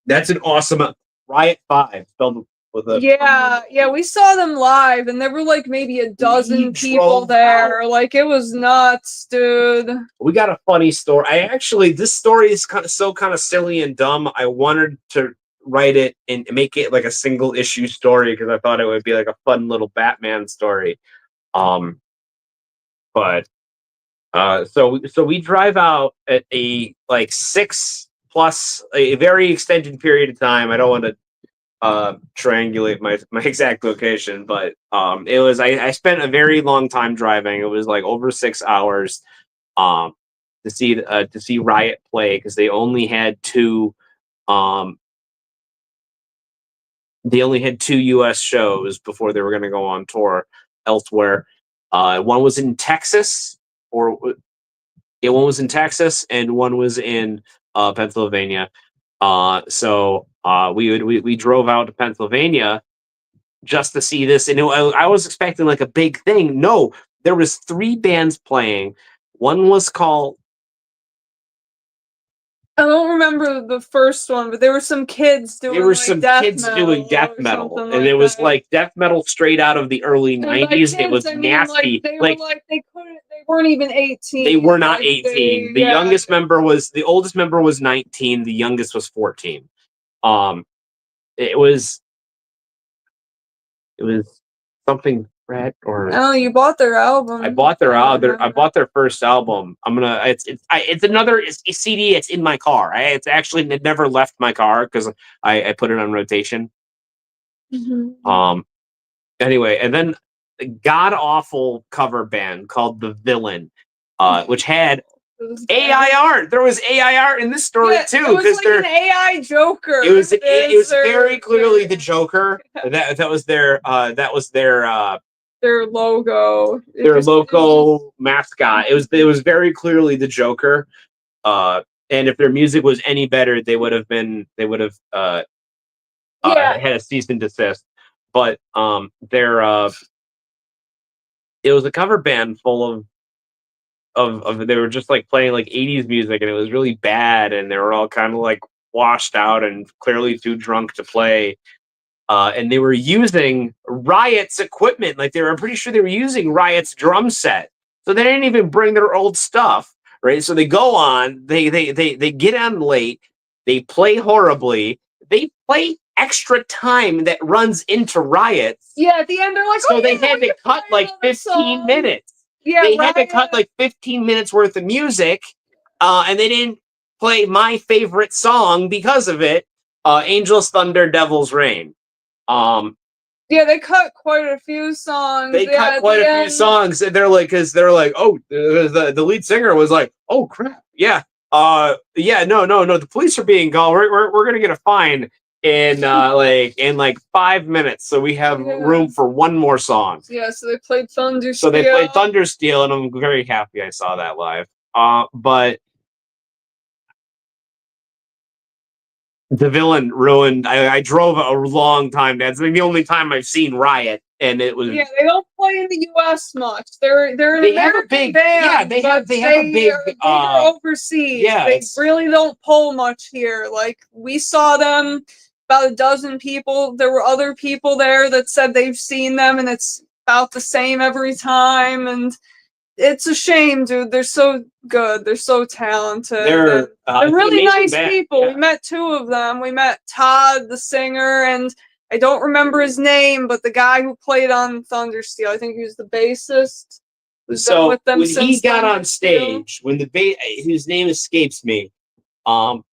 That's an awesome Riot 5 spelled with a. Yeah, we saw them live, and there were like maybe a dozen people there. Like it was nuts, dude. We got a funny story. This story is kind of silly and dumb. I wanted to write it and make it like a single issue story because I thought it would be like a fun little Batman story. But so we drive out at a like 6+ a very extended period of time. I don't want to triangulate my exact location, but it was I spent a very long time driving. It was like over 6 hours to see Riot play because they only had two they only had 2 U.S. shows before they were going to go on tour elsewhere. One was in Texas, one was in Texas, and one was in Pennsylvania. So we drove out to Pennsylvania just to see this, and I was expecting like a big thing. No, there was 3 bands playing. One was called, I don't remember the first one, but there were some kids doing death metal, and it was like death metal straight out of the early '90s. It was nasty. They weren't even 18. They were not 18. The oldest member was 19. The youngest was 14. It was something Red or oh, you bought their album. I bought their I bought their first album. It's another CD. It's in my car. It's actually never left my car because I put it on rotation. Mm-hmm. Anyway, and then a god awful cover band called The Villain, which had AI art. There was AI art in this story too, because like an AI Joker. It was very clearly the Joker. That was their logo. Their logo mascot. It was very clearly the Joker. And if their music was any better, they would have had a cease and desist. But it was a cover band full of they were just like playing like 80s music, and it was really bad, and they were all kind of like washed out and clearly too drunk to play. And they were using Riot's equipment. I'm pretty sure they were using Riot's drum set. So they didn't even bring their old stuff, right? So they go on, they get on late, they play horribly, they play extra time that runs into Riots. Yeah, at the end they're like, so they had to cut like 15 minutes. Yeah, they had to cut like 15 minutes worth of music, and they didn't play my favorite song because of it, Angels, Thunder, Devil's Rain. They cut quite a few songs. They cut quite a few songs, and they're like, oh, the lead singer was like, oh crap, no, the police are being called. We're gonna get a fine in like 5 minutes, so we have room for one more song. Yeah, so they played Thundersteel. So they played Thundersteel, and I'm very happy I saw that live. But The Villain ruined. I drove a long time. That's the only time I've seen Riot, and it was. Yeah, they don't play in the U.S. much. They're an American band. Yeah, they have a big. Overseas. Yeah, they really don't pull much here. Like we saw them, about a dozen people. There were other people there that said they've seen them, and it's about the same every time. And it's a shame, dude. They're so good. They're so talented. They're really nice people. Yeah. We met 2 of them. We met Todd, the singer, and I don't remember his name, but the guy who played on Thundersteel. I think he was the bassist. So with them when he got on stage, when whose name escapes me, when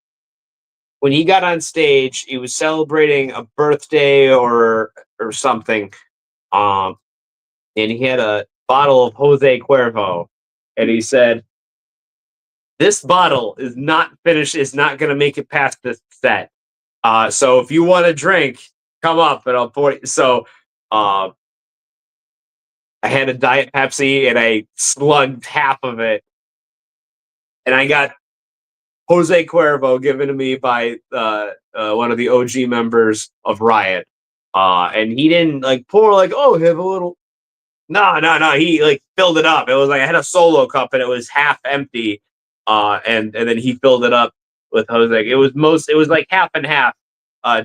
he got on stage, he was celebrating a birthday or something, and he had a bottle of Jose Cuervo, and he said, "This bottle is not finished. It's not going to make it past this set. So if you want a drink, come up and I'll pour it." So I had a Diet Pepsi and I slugged half of it, and I got Jose Cuervo given to me by one of the OG members of Riot, and he didn't like pour like, "Oh, have a little." No. He like filled it up. It was like I had a solo cup and it was half empty, and then he filled it up with Jose. It was like half and half,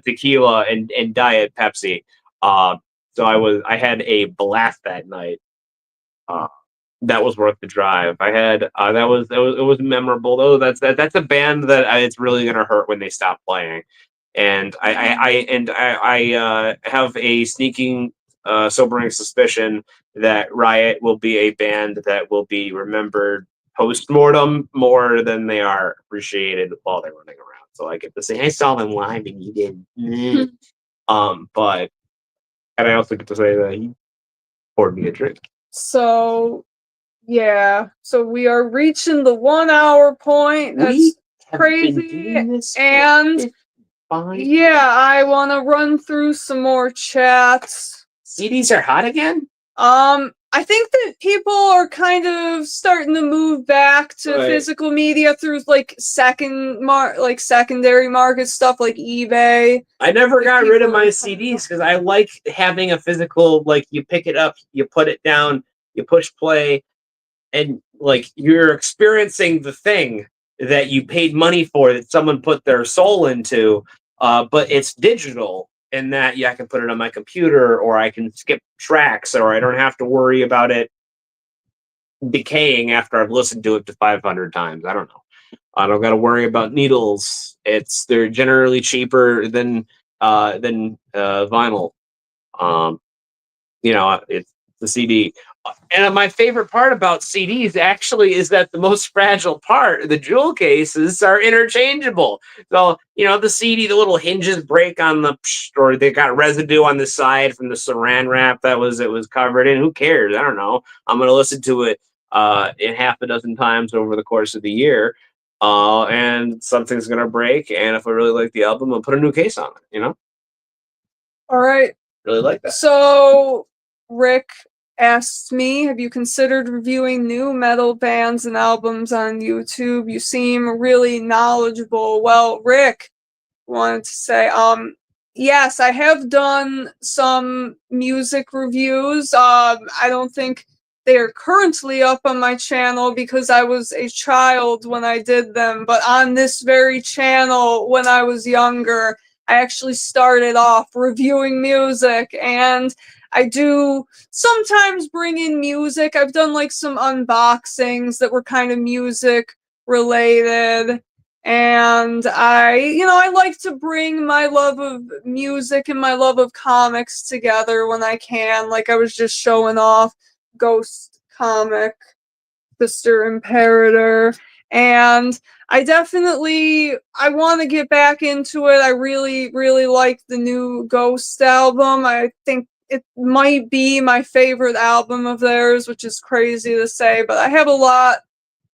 tequila and Diet Pepsi. So I had a blast that night. That was worth the drive. I had it was memorable though. That's a band that it's really gonna hurt when they stop playing, and I have a sneaking sobering suspicion that Riot will be a band that will be remembered post-mortem more than they are appreciated while they're running around. So I get to say I saw them live and you didn't. But and I also get to say that he poured me a drink. So yeah, so we are reaching the 1 hour point. That's crazy. And behind? Yeah, I want to run through some more chats. CDs are hot again? I think that people are kind of starting to move back to Right. physical media through like secondary market stuff like eBay. I never Like, got rid of people my are CDs because I like having a physical, like you pick it up, you put it down, you push play, and like you're experiencing the thing that you paid money for that someone put their soul into, but it's digital in that I can put it on my computer or I can skip tracks or I don't have to worry about it decaying after I've listened to it to 500 times. I don't know. I don't got to worry about needles. They're generally cheaper than vinyl. Um, it's the CD. And my favorite part about CDs actually is that the most fragile part, the jewel cases, are interchangeable. So, the CD, the little hinges break on or they got residue on the side from the saran wrap it was covered in. Who cares? I don't know. I'm going to listen to it in half a dozen times over the course of the year. And something's going to break. And if I really like the album, I'll put a new case on it, All right. Really like that. So, Rick asked me, have you considered reviewing new metal bands and albums on YouTube? You seem really knowledgeable. Well, Rick wanted to say, yes, I have done some music reviews. I don't think they are currently up on my channel because I was a child when I did them, but on this very channel when I was younger, I actually started off reviewing music, and I do sometimes bring in music. I've done like some unboxings that were kind of music related. And I like to bring my love of music and my love of comics together when I can. Like I was just showing off Ghost comic, Sister Imperator, and I want to get back into it. I really, really like the new Ghost album. I think it might be my favorite album of theirs, which is crazy to say, but I have a lot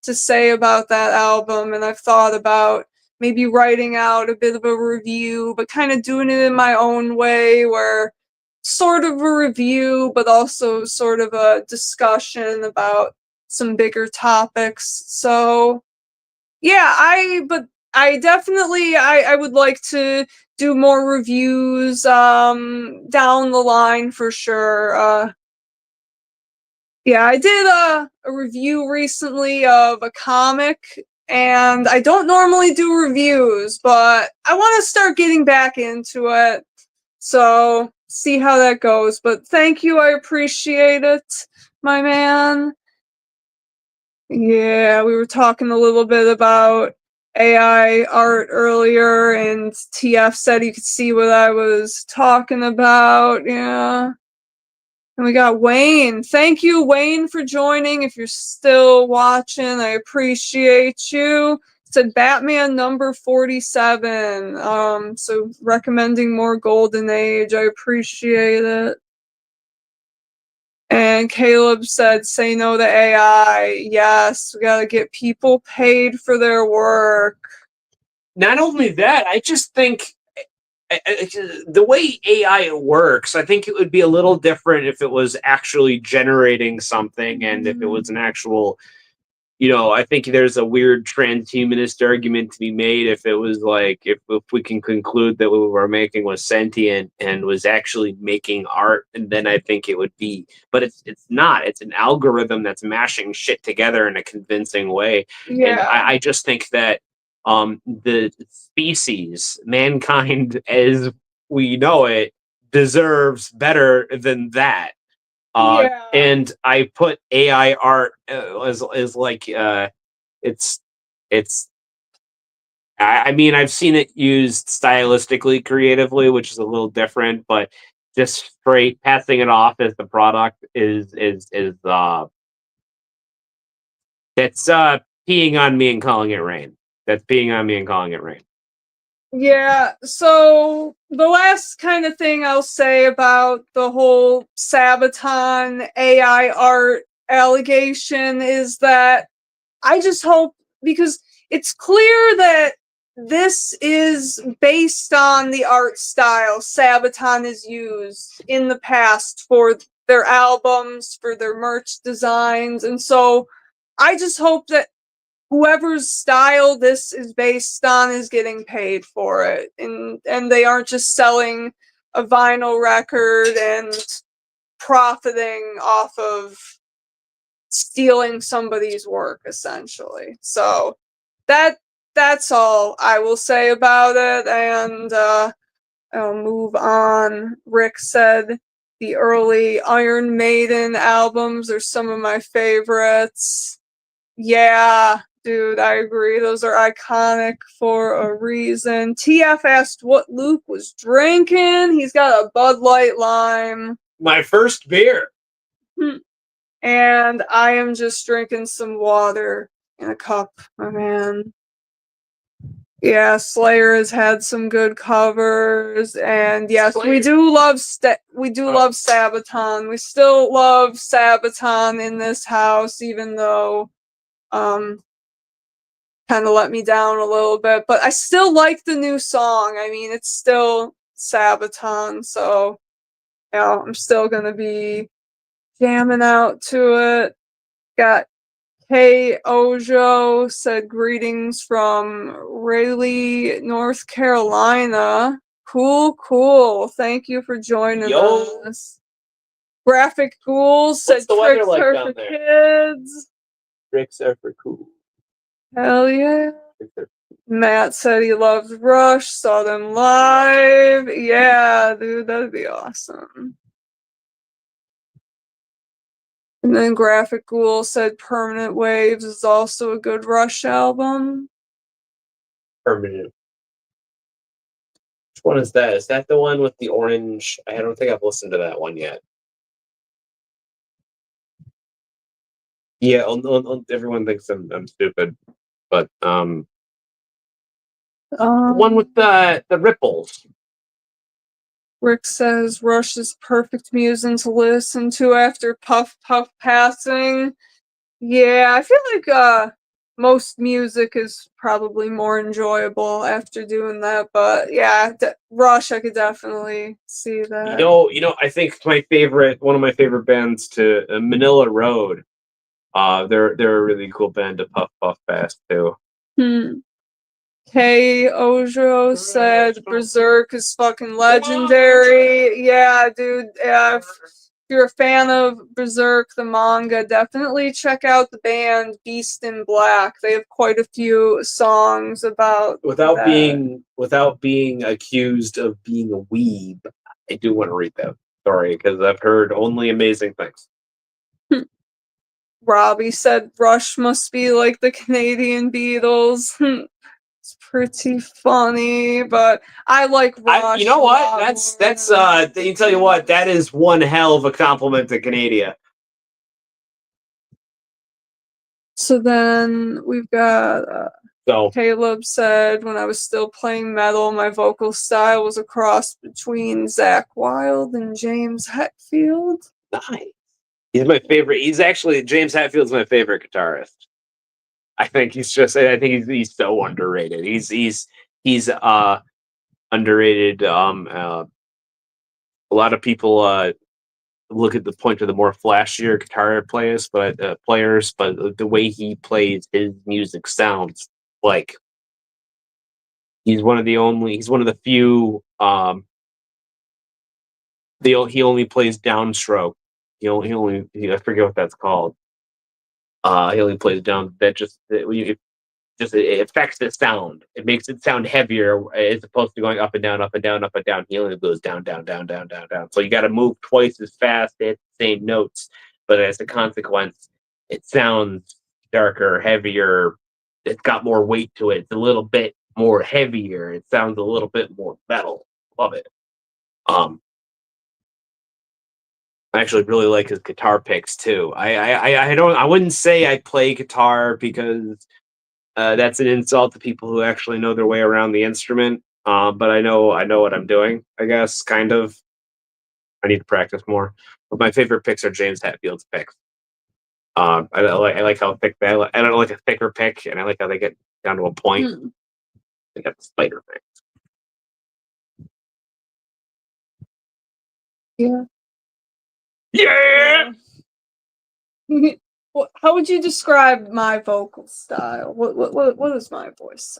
to say about that album, and I've thought about maybe writing out a bit of a review, but kind of doing it in my own way, where sort of a review, but also sort of a discussion about some bigger topics. So yeah, I definitely I would like to do more reviews down the line for sure. Yeah, I did a review recently of a comic, and I don't normally do reviews, but I want to start getting back into it. So, see how that goes. But thank you, I appreciate it, my man. Yeah, we were talking a little bit about AI art earlier, and TF said he could see what I was talking about. Yeah. And we got Wayne. Thank you, Wayne, for joining. If you're still watching, I appreciate you. It said Batman number 47. So recommending more Golden Age. I appreciate it. And Caleb said, say no to AI. Yes, we gotta get people paid for their work. Not only that, I just think the way AI works, I think it would be a little different if it was actually generating something and if it was an actual, I think there's a weird transhumanist argument to be made if it was like, if we can conclude that what we were making was sentient and was actually making art, and then I think it would be, but it's not. It's an algorithm that's mashing shit together in a convincing way. Yeah. And I just think that the species, mankind as we know it, deserves better than that. Yeah. And I put AI art as like it's I mean, I've seen it used stylistically, creatively, which is a little different, but just straight passing it off as the product is that's peeing on me and calling it rain. That's peeing on me and calling it rain. Yeah, so the last kind of thing I'll say about the whole Sabaton AI art allegation is that I just hope, because it's clear that this is based on the art style Sabaton has used in the past for their albums, for their merch designs, and so I just hope that whoever's style this is based on is getting paid for it, and they aren't just selling a vinyl record and profiting off of stealing somebody's work, essentially. So that's all I will say about it, and I'll move on. Rick said the early Iron Maiden albums are some of my favorites. Yeah, dude, I agree. Those are iconic for a reason. TF asked what Luke was drinking. He's got a Bud Light Lime. My first beer. And I am just drinking some water in a cup, my man. Yeah, Slayer has had some good covers, and yes, Slayer. we do love love Sabaton. We still love Sabaton in this house, even though kind of let me down a little bit. But I still like the new song. I mean, it's still Sabaton, so yeah, I'm still gonna be jamming out to it. Got Hey Ojo said greetings from Raleigh, North Carolina. Cool. Thank you for joining us. Graphic Ghouls said the weather tricks like are down for there? kids. Tricks are for cool. Hell yeah. Matt said he loves Rush, saw them live. Yeah, dude, that'd be awesome. And then Graphic Ghoul said Permanent Waves is also a good Rush album. Permanent. Which one is that? Is that the one with the orange? I don't think I've listened to that one yet. Yeah, everyone thinks I'm stupid, but the one with the ripples. Rick says Rush is perfect music to listen to after Puff passing. Yeah, I feel like most music is probably more enjoyable after doing that, but yeah, Rush, I could definitely see that. You know, I think one of my favorite bands to Manila Road. They're a really cool band to Puff Pass too. Hey Ojo said Berserk is fucking legendary. Yeah, dude. If you're a fan of Berserk, the manga, definitely check out the band Beast in Black. They have quite a few songs about without that. being accused of being a weeb. I do want to read that story because I've heard only amazing things. Robbie said Rush must be like the Canadian Beatles. It's pretty funny, but I like Rush. You know what? That's you tell you what, that is one hell of a compliment to Canada. So then we've got Caleb said, when I was still playing metal, my vocal style was a cross between Zakk Wylde and James Hetfield. Nice. He's my favorite. James Hetfield's my favorite guitarist. I think he's so underrated. He's underrated. A lot of people look at the point of the more flashier guitar players, but the way he plays his music sounds like he's one of the few. He only plays downstroke. I forget what that's called. He only plays down. It affects the sound. It makes it sound heavier as opposed to going up and down, up and down, up and down. He only goes down, down, down, down, down, down. So you got to move twice as fast to hit the same notes, but as a consequence, it sounds darker, heavier. It's got more weight to it. It's a little bit more heavier. It sounds a little bit more metal. Love it. I actually really like his guitar picks too. I wouldn't say I play guitar because that's an insult to people who actually know their way around the instrument. But I know what I'm doing, I guess, kind of. I need to practice more. But my favorite picks are James Hetfield's picks. I like how thick I don't like a thicker pick, and I like how they get down to a point. They got the spider thing. Yeah. Yeah. How would you describe my vocal style? What is my voice?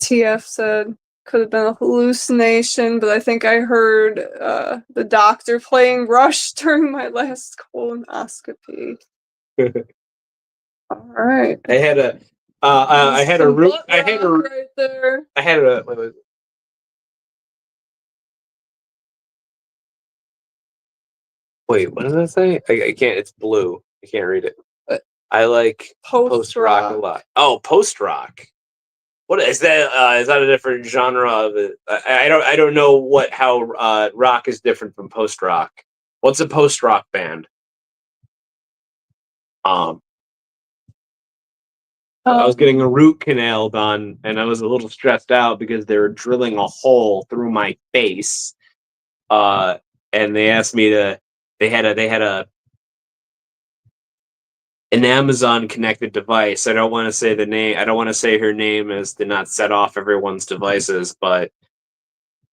TF said could have been a hallucination, but I think I heard the doctor playing Rush during my last colonoscopy. All right. I had a root right there. I had a wait, what does that say? I can't, it's blue. I can't read it. I like post rock a lot. Oh, post rock. What is that? Is that a different genre of it? I don't know how rock is different from post rock. What's a post rock band? I was getting a root canal done, and I was a little stressed out because they were drilling a hole through my face. And they asked me to. They had an Amazon connected device. I don't want to say the name. I don't want to say her name as to not set off everyone's devices, but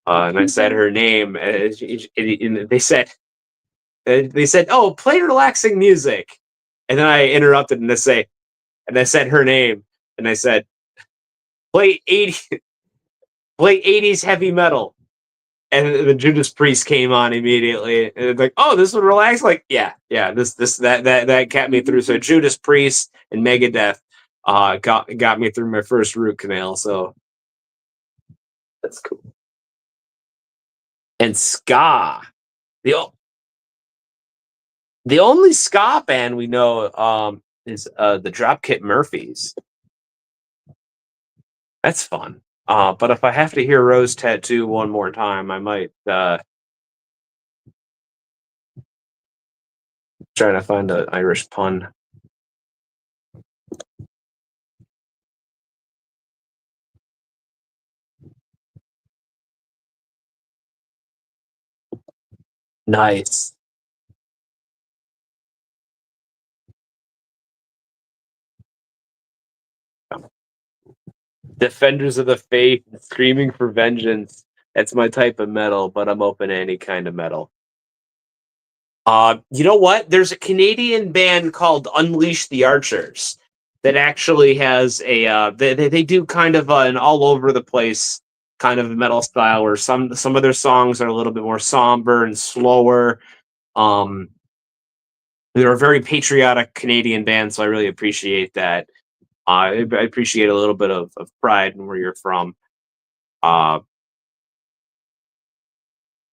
and I said her name, and they said, "Oh, play relaxing music," and then I interrupted and I said her name, and I said, "Play 80s heavy metal." And the Judas Priest came on immediately, and it's like, "Oh, this would relax." Like, yeah, that kept me through. So Judas Priest and Megadeth got me through my first root canal. So that's cool. And ska, the only ska band we know is the Dropkick Murphys. That's fun. But if I have to hear Rose Tattoo one more time, I might try to find an Irish pun. Nice. Defenders of the Faith, Screaming for Vengeance. That's my type of metal, but I'm open to any kind of metal. You know what? There's a Canadian band called Unleash the Archers that actually has a they do kind of an all over the place kind of metal style where some of their songs are a little bit more somber and slower. They're a very patriotic Canadian band, so I really appreciate that. I appreciate a little bit of pride in where you're from.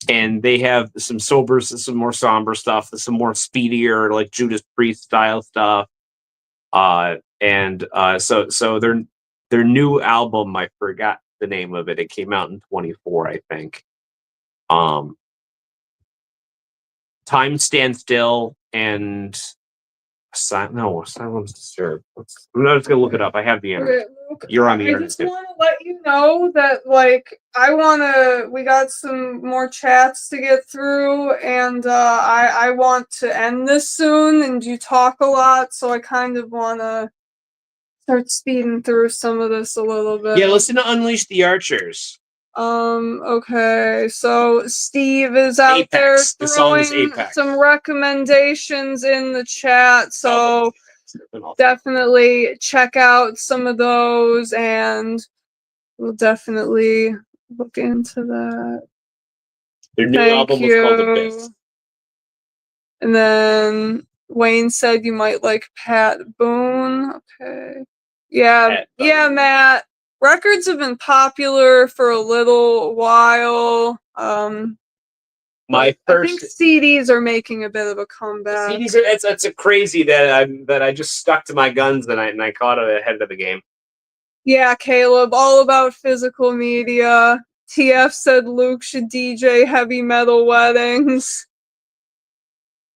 And they have some more somber stuff, some more speedier, like Judas Priest style stuff. So their new album, I forgot the name of it. It came out in 24, I think. Time Stand Still and Silence Disturbed. I'm not just gonna look it up. I have the internet. Luke, You're on the internet. I just want to let you know that, we got some more chats to get through, and I want to end this soon, and you talk a lot, so I kind of want to start speeding through some of this a little bit. Yeah, listen to Unleash the Archers. Okay, so Steve is out there throwing some recommendations in the chat, so definitely check out some of those, and we'll definitely look into that. Their new album was called Abyss. And then Wayne said you might like Pat Boone. Okay. Yeah, Matt. Records have been popular for a little while. I think CDs are making a bit of a comeback. CDs are that's a crazy that I just stuck to my guns and I caught it ahead of the game. Yeah, Caleb, all about physical media. TF said Luke should DJ heavy metal weddings.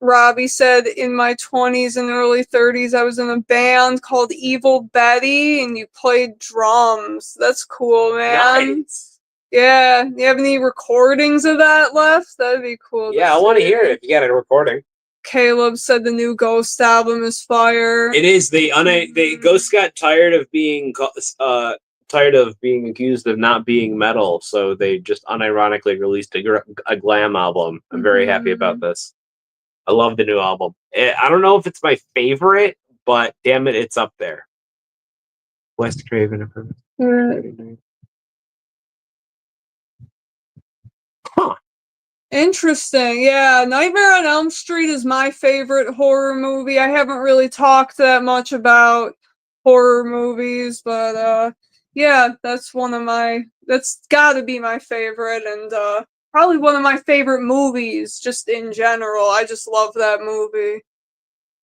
Robbie said, in my 20s and early 30s, I was in a band called Evil Betty, and you played drums. That's cool, man. Nice. Yeah. You have any recordings of that left? That'd be cool. Yeah, I want to hear it if you got a recording. Caleb said the new Ghost album is fire. It is. They Ghost got tired of being accused of not being metal, so they just unironically released a glam album. I'm very happy about this. I love the new album. I don't know if it's my favorite, but damn it, it's up there. Wes Craven. Huh. Interesting. Yeah, Nightmare on Elm Street is my favorite horror movie. I haven't really talked that much about horror movies, but yeah, that's gotta be my favorite, and probably one of my favorite movies just in general. I just love that movie.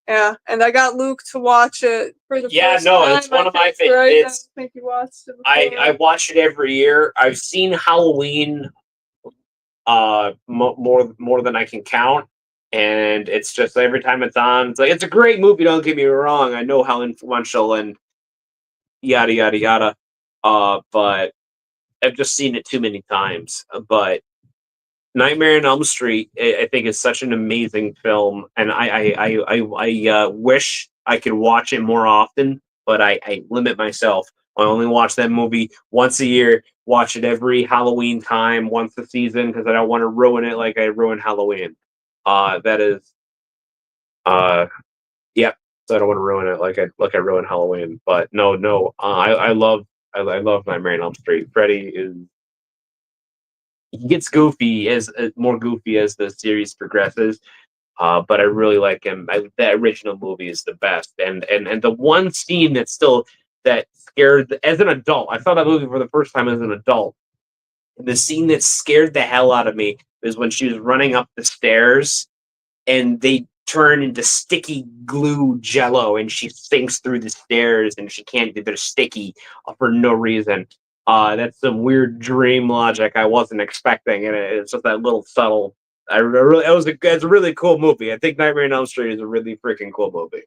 Yeah, and I got Luke to watch it for the first time. It's one of my favorites. Right? I think you watched it before. I watch it every year. I've seen Halloween more than I can count, and it's just every time it's on, it's like it's a great movie. Don't get me wrong. I know how influential and yada yada yada. But I've just seen it too many times. But Nightmare on Elm Street, I think, is such an amazing film, and I wish I could watch it more often, but I limit myself. I only watch that movie once a year. Watch it every Halloween time, once a season, because I don't want to ruin it like I ruined Halloween. That is, yeah. So I don't want to ruin it like I ruined Halloween. But no. I love Nightmare on Elm Street. Freddy he gets goofy as more goofy as the series progresses. But I really like him. The original movie is the best, and the one scene that scared as an adult. I saw that movie for the first time as an adult. The scene that scared the hell out of me is when she was running up the stairs, and they turn into sticky glue jello, and she sinks through the stairs, and she can't. They're sticky for no reason. That's some weird dream logic I wasn't expecting, and it's just that little subtle. It's a really cool movie. I think Nightmare on Elm Street is a really freaking cool movie.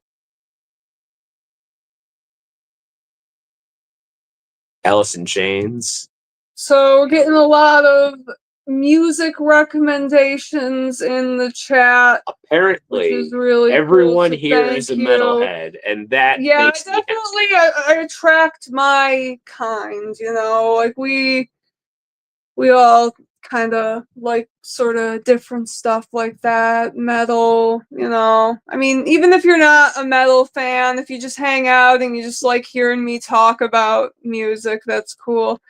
Alice in Chains. So we're getting a lot of music recommendations in the chat. Apparently, which is really everyone cool, so here is a metalhead, and that makes definitely I attract my kind. Like we all kind of like sort of different stuff like that, metal. I mean, even if you're not a metal fan, if you just hang out and you just like hearing me talk about music, that's cool.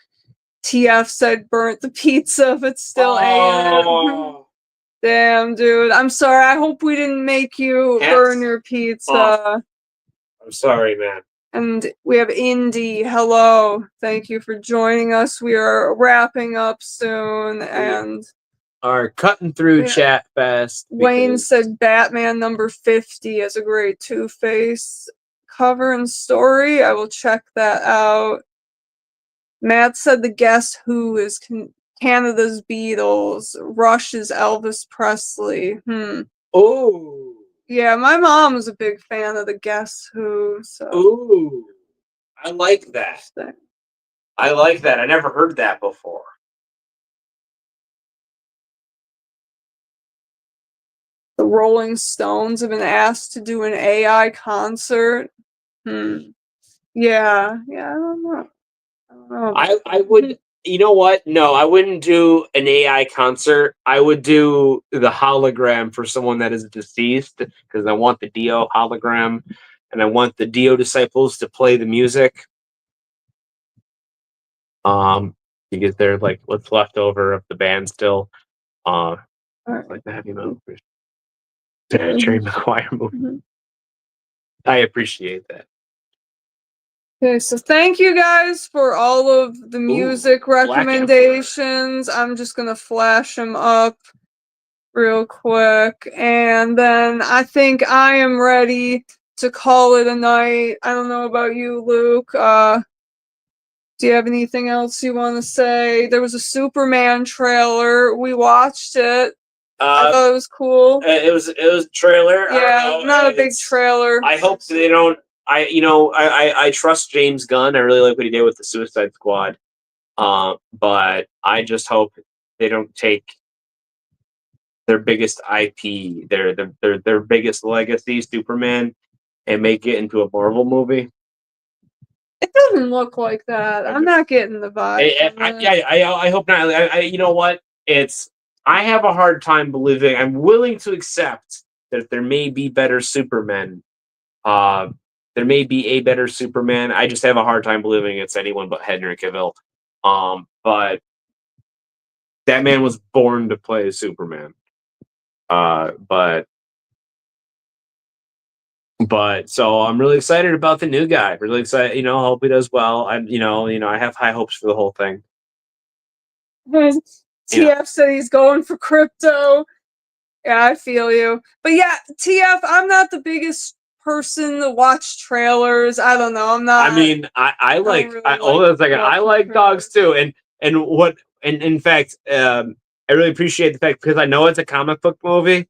TF said burnt the pizza, but still AM. Damn, dude. I'm sorry. I hope we didn't make you burn your pizza. I'm sorry, man. And we have Indy. Hello. Thank you for joining us. We are wrapping up soon, and are cutting through chat fast. Wayne said Batman number 50 has a great Two-Face cover and story. I will check that out. Matt said the Guess Who is Canada's Beatles. Rush is Elvis Presley. Oh. Yeah, my mom was a big fan of the Guess Who. So. Ooh. I like that. I like that. I never heard that before. The Rolling Stones have been asked to do an AI concert. Yeah, I don't know. I would. You know what? No, I wouldn't do an AI concert. I would do the hologram for someone that is deceased, because I want the Dio hologram, and I want the Dio disciples to play the music. Because they're like what's left over of the band still. Like the heavy metal, Jerry Maguire movie. I appreciate that. Okay, so thank you guys for all of the music recommendations. I'm just gonna flash them up real quick, and then I think I am ready to call it a night. I don't know about you, Luke. Do you have anything else you want to say? There was a Superman trailer. We watched it. I thought it was cool. It was a trailer. Yeah, not a big trailer. I hope they don't. I trust James Gunn. I really like what he did with the Suicide Squad. But I just hope they don't take their biggest IP, their biggest legacy, Superman, and make it into a Marvel movie. It doesn't look like that. I'm not getting the vibe. I hope not. You know what? I have a hard time believing. I'm willing to accept that there may be better Supermen. There may be a better Superman. I just have a hard time believing it's anyone but Henry Cavill. But that man was born to play Superman. But so I'm really excited about the new guy. Really excited. I hope he does well. I have high hopes for the whole thing. TF said he's going for crypto. Yeah, I feel you. But yeah, TF, I'm not the biggest person to watch trailers. I don't know. I'm not. I mean, I like. Hold on a second. I like dogs too, and in fact, I really appreciate the fact because I know it's a comic book movie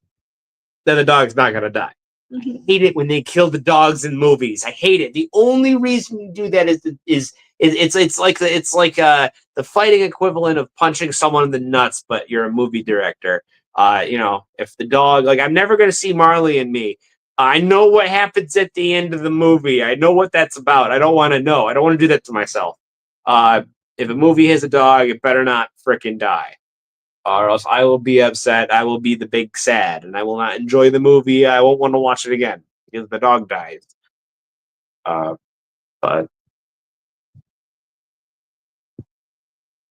that the dog's not gonna die. I hate it when they kill the dogs in movies. I hate it. The only reason you do that is it's like the fighting equivalent of punching someone in the nuts, but you're a movie director. If the dog, like, I'm never gonna see Marley and Me. I know what happens at the end of the movie. I know what that's about. I don't want to know. I don't want to do that to myself. If a movie has a dog, it better not frickin' die, or else I will be upset. I will be the big sad, and I will not enjoy the movie. I won't want to watch it again because the dog dies. But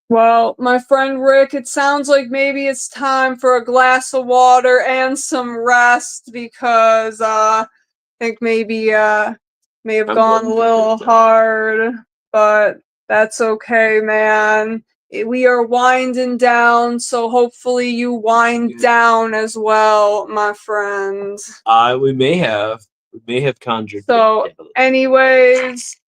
well, my friend Rick, it sounds like maybe it's time for a glass of water and some rest because I think maybe may have gone a little hard, but that's okay, man. We are winding down, so hopefully you wind down as well, my friend. we may have conjured. So, anyways,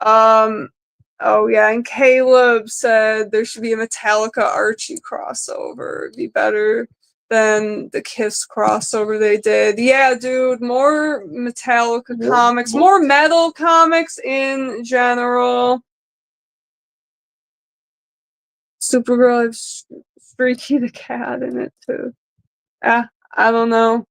oh yeah, and Caleb said there should be a Metallica Archie crossover. It'd be better than the Kiss crossover they did. Yeah, dude, more Metallica comics, more metal comics in general. Supergirl has Streaky the Cat in it too. I don't know.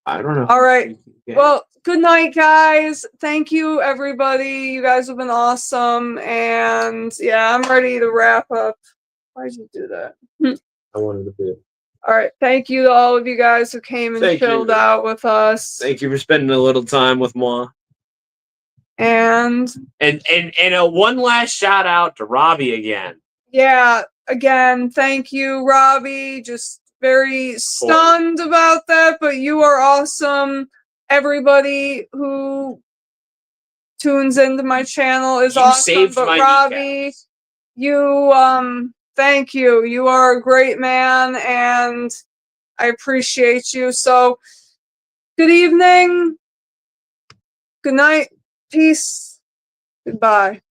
I don't know. All right. Well, good night, guys. Thank you, everybody. You guys have been awesome. And yeah, I'm ready to wrap up. Why'd you do that? I wanted to be. All right. Thank you to all of you guys who came and chilled out with us. Thank you for spending a little time with moi. And one last shout out to Robbie again. Yeah, again, thank you, Robbie. Just very stunned about that, but you are awesome. Everybody who tunes into my channel is awesome. But Robbie, you thank you. You are a great man and I appreciate you. So good evening, good night, peace, goodbye.